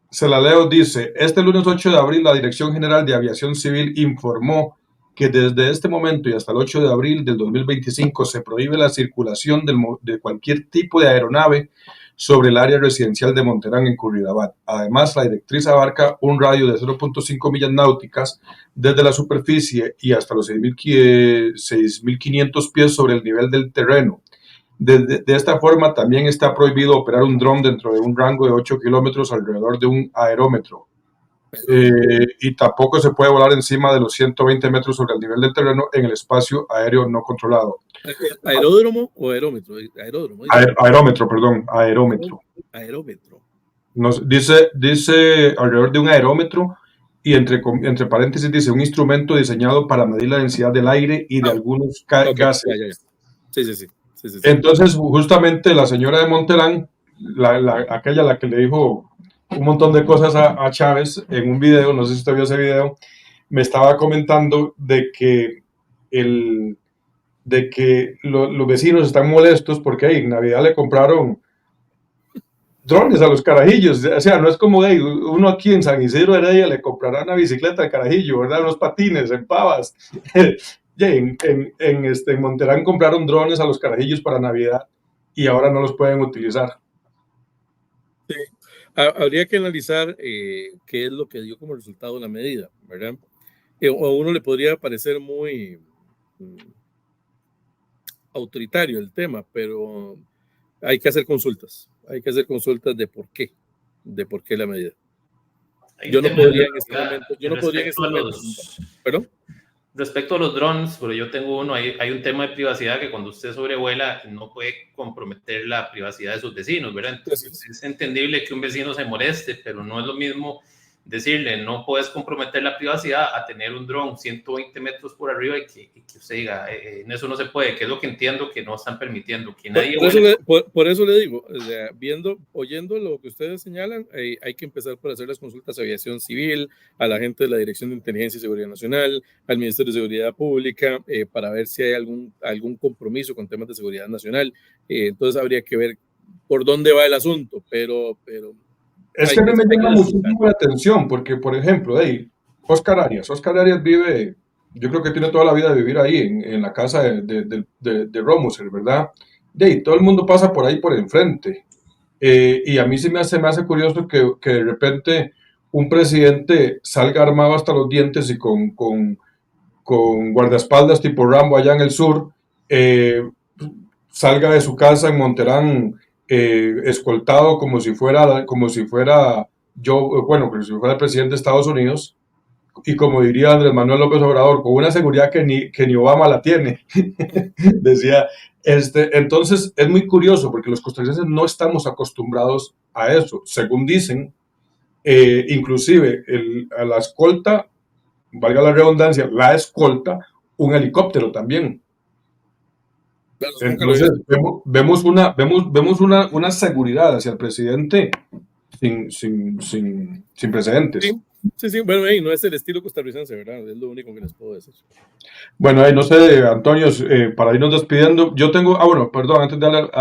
Se la leo, dice: este lunes 8 de abril la Dirección General de Aviación Civil informó que desde este momento y hasta el 8 de abril del 2025 se prohíbe la circulación de cualquier tipo de aeronave sobre el área residencial de Monterán en Curridabat. Además, la directriz abarca un radio de 0.5 millas náuticas desde la superficie y hasta los 6.500 pies sobre el nivel del terreno. De esta forma, también está prohibido operar un dron dentro de un rango de 8 kilómetros alrededor de un aerómetro. Y tampoco se puede volar encima de los 120 metros sobre el nivel del terreno en el espacio aéreo no controlado. ¿Aeródromo o aerómetro? Aerómetro, perdón, aerómetro. Aerómetro. Dice alrededor de un aerómetro, y entre paréntesis dice un instrumento diseñado para medir la densidad del aire y de algunos gases. Sí. Entonces, justamente la señora de Monterán, aquella a la que le dijo un montón de cosas a Chávez en un video, no sé si usted vio ese video, me estaba comentando de que los vecinos están molestos porque en Navidad le compraron drones a los carajillos. O sea, no es como uno aquí en San Isidro Heredia le comprará una bicicleta al carajillo, ¿verdad? Unos patines en Pavas. En Monterán compraron drones a los carajillos para Navidad y ahora no los pueden utilizar. Sí. Habría que analizar qué es lo que dio como resultado la medida, ¿verdad? A uno le podría parecer muy autoritario el tema, pero hay que hacer consultas. Hay que hacer consultas de por qué la medida. Yo no podría en este momento. ¿Perdón? Respecto a los drones, pero yo tengo uno, hay un tema de privacidad que cuando usted sobrevuela no puede comprometer la privacidad de sus vecinos, ¿verdad? Entonces es entendible que un vecino se moleste, pero no es lo mismo decirle no puedes comprometer la privacidad a tener un dron 120 metros por arriba y que usted diga en eso no se puede, que es lo que entiendo que no están permitiendo. Que nadie por eso le digo, o sea, oyendo lo que ustedes señalan, hay que empezar por hacer las consultas a Aviación Civil, a la gente de la Dirección de Inteligencia y Seguridad Nacional, al Ministerio de Seguridad Pública, para ver si hay algún compromiso con temas de seguridad nacional. Entonces habría que ver por dónde va el asunto, pero es que me llama muchísimo la atención porque, por ejemplo, Oscar Arias vive Yo creo que tiene toda la vida de vivir ahí, en la casa de Romuser, ¿verdad? De ahí, todo el mundo pasa por ahí por enfrente. Y a mí me hace curioso que de repente un presidente salga armado hasta los dientes y con guardaespaldas tipo Rambo allá en el sur, eh, salga de su casa en Monterán escoltado como si fuera yo, bueno, como si fuera el presidente de Estados Unidos, y como diría Andrés Manuel López Obrador, con una seguridad que ni Obama la tiene. Decía, entonces es muy curioso porque los costarricenses no estamos acostumbrados a eso. Según dicen, inclusive a la escolta, valga la redundancia, la escolta, un helicóptero también. Claro, nunca lo he Entonces visto. vemos una seguridad hacia el presidente sin precedentes. Sí, sí, sí. Bueno, hey, no es el estilo costarricense, ¿verdad? Es lo único que les puedo decir. Bueno, no sé, Antonio, para irnos despidiendo, yo tengo, bueno, perdón, antes de hablar,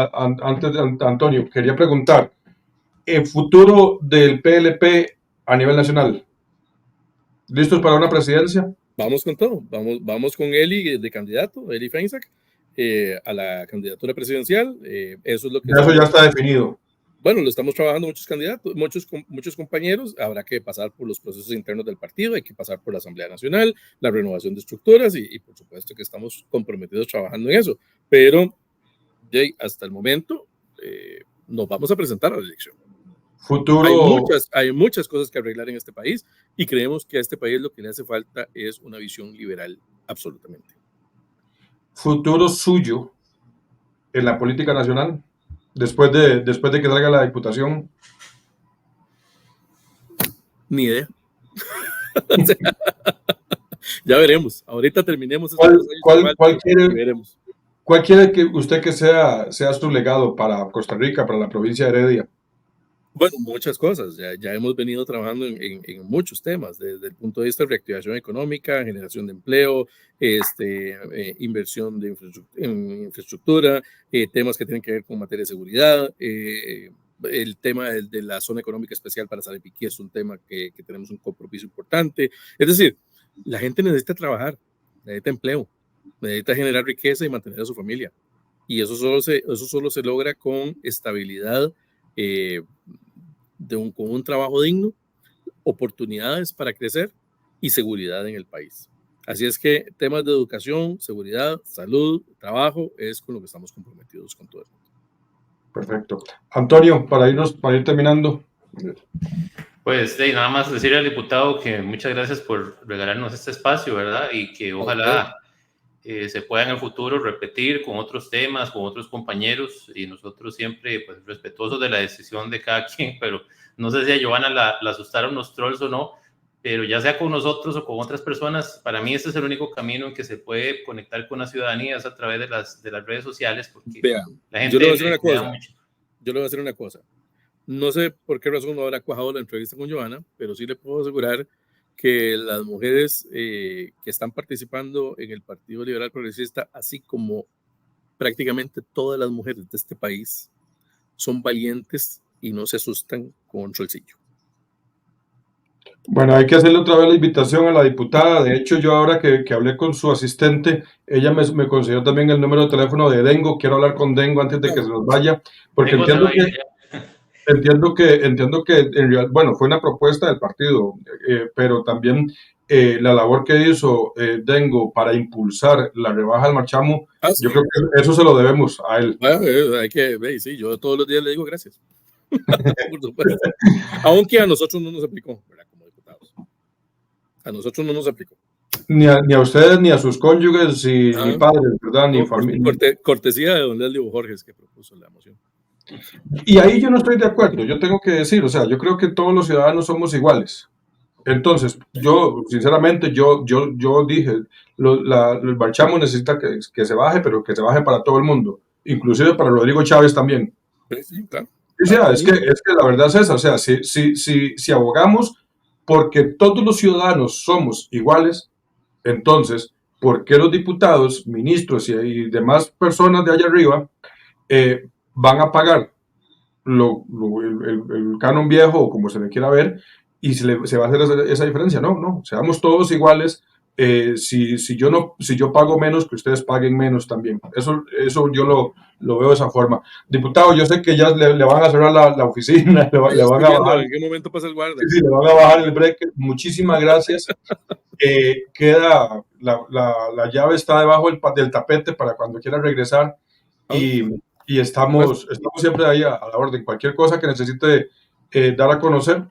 antes de Antonio, quería preguntar, el futuro del PLP a nivel nacional, ¿listos para una presidencia? Vamos con todo. Vamos con Eli de candidato, Eli Feinsack, a la candidatura presidencial. Eso es lo que Eso ya estamos. está definido. Bueno, lo estamos trabajando muchos candidatos, muchos compañeros. Habrá que pasar por los procesos internos del partido, hay que pasar por la Asamblea Nacional, la renovación de estructuras y por supuesto que estamos comprometidos trabajando en eso. Pero hasta el momento nos vamos a presentar a la elección. Futuro, Hay muchas cosas que arreglar en este país y creemos que a este país lo que le hace falta es una visión liberal, absolutamente. futuro suyo en la política nacional, después de que salga la diputación. Ni idea. O sea, ya veremos. Ahorita terminemos estos ¿Cuál, 2 años cuál, cuál y quiere, veremos. cuál quiere que usted que sea su legado para Costa Rica, para la provincia de Heredia? Bueno, muchas cosas. Ya hemos venido trabajando en muchos temas, desde el punto de vista de reactivación económica, generación de empleo, inversión en infraestructura, temas que tienen que ver con materia de seguridad, el tema de la zona económica especial para Sarapiquí es un tema que tenemos un compromiso importante. Es decir, la gente necesita trabajar, necesita empleo, necesita generar riqueza y mantener a su familia. Y eso solo se logra con estabilidad, con un trabajo digno, oportunidades para crecer y seguridad en el país. Así es que temas de educación, seguridad, salud, trabajo, es con lo que estamos comprometidos con todo el mundo. Perfecto. Antonio, para ir terminando. Pues nada más decirle al diputado que muchas gracias por regalarnos este espacio, ¿verdad? Y que ojalá se pueda en el futuro repetir con otros temas, con otros compañeros, y nosotros siempre pues, respetuosos de la decisión de cada quien, pero no sé si a Giovanna la asustaron los trolls o no, pero ya sea con nosotros o con otras personas, para mí este es el único camino en que se puede conectar con la ciudadanía, es a través de las redes sociales, porque la gente yo le voy a decir una cosa. mucho. Yo le voy a decir una cosa. No sé por qué razón no habrá cuajado la entrevista con Giovanna, pero sí le puedo asegurar que las mujeres que están participando en el Partido Liberal Progresista, así como prácticamente todas las mujeres de este país, son valientes y no se asustan con un solcillo. Bueno, hay que hacerle otra vez la invitación a la diputada. De hecho, yo ahora que hablé con su asistente, ella me consiguió también el número de teléfono de Dengo. Quiero hablar con Dengo antes de que se nos vaya, porque entiendo que en realidad, bueno, fue una propuesta del partido, pero también la labor que hizo Dengo para impulsar la rebaja del marchamo, yo creo que eso se lo debemos a él. Hay que ver, sí, yo todos los días le digo gracias. Por supuesto. Aunque a nosotros no nos aplicó, ¿verdad? Como diputados. A nosotros no nos aplicó. Ni a ustedes, ni a sus cónyuges, ni padres, ¿verdad? Ni familia. Cortesía de don Leslie Borges que propuso la moción. Y ahí yo no estoy de acuerdo, yo tengo que decir, o sea, yo creo que todos los ciudadanos somos iguales. Entonces, yo, sinceramente, yo dije, el marchamo necesita que se baje, pero que se baje para todo el mundo, inclusive para Rodrigo Chávez también. Sí, claro. O sea, es que la verdad es esa, o sea, si abogamos porque todos los ciudadanos somos iguales, entonces, ¿por qué los diputados, ministros y demás personas de allá arriba van a pagar el canon viejo o como se le quiera ver y se va a hacer esa diferencia? No, seamos todos iguales si yo pago menos, que ustedes paguen menos también. Eso yo lo veo de esa forma. Diputado, yo sé que ya le van a cerrar la oficina, le van a bajar. ¿En qué momento pasa el guarda? Sí, le van a bajar el break. Muchísimas gracias. Queda la llave está debajo del tapete para cuando quiera regresar y estamos siempre ahí a la orden. Cualquier cosa que necesite dar a conocer,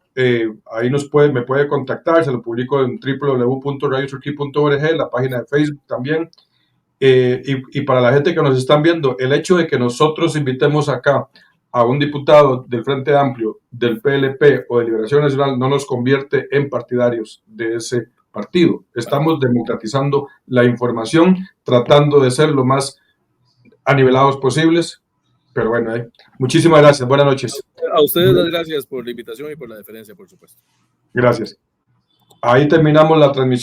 ahí me puede contactar, se lo publico en www.radioturquía.org, la página de Facebook también. Y para la gente que nos están viendo, el hecho de que nosotros invitemos acá a un diputado del Frente Amplio, del PLP o de Liberación Nacional no nos convierte en partidarios de ese partido. Estamos democratizando la información, tratando de ser lo más anivelados posibles. Pero bueno, muchísimas gracias. Buenas noches. A ustedes las gracias por la invitación y por la deferencia, por supuesto. Gracias. Ahí terminamos la transmisión.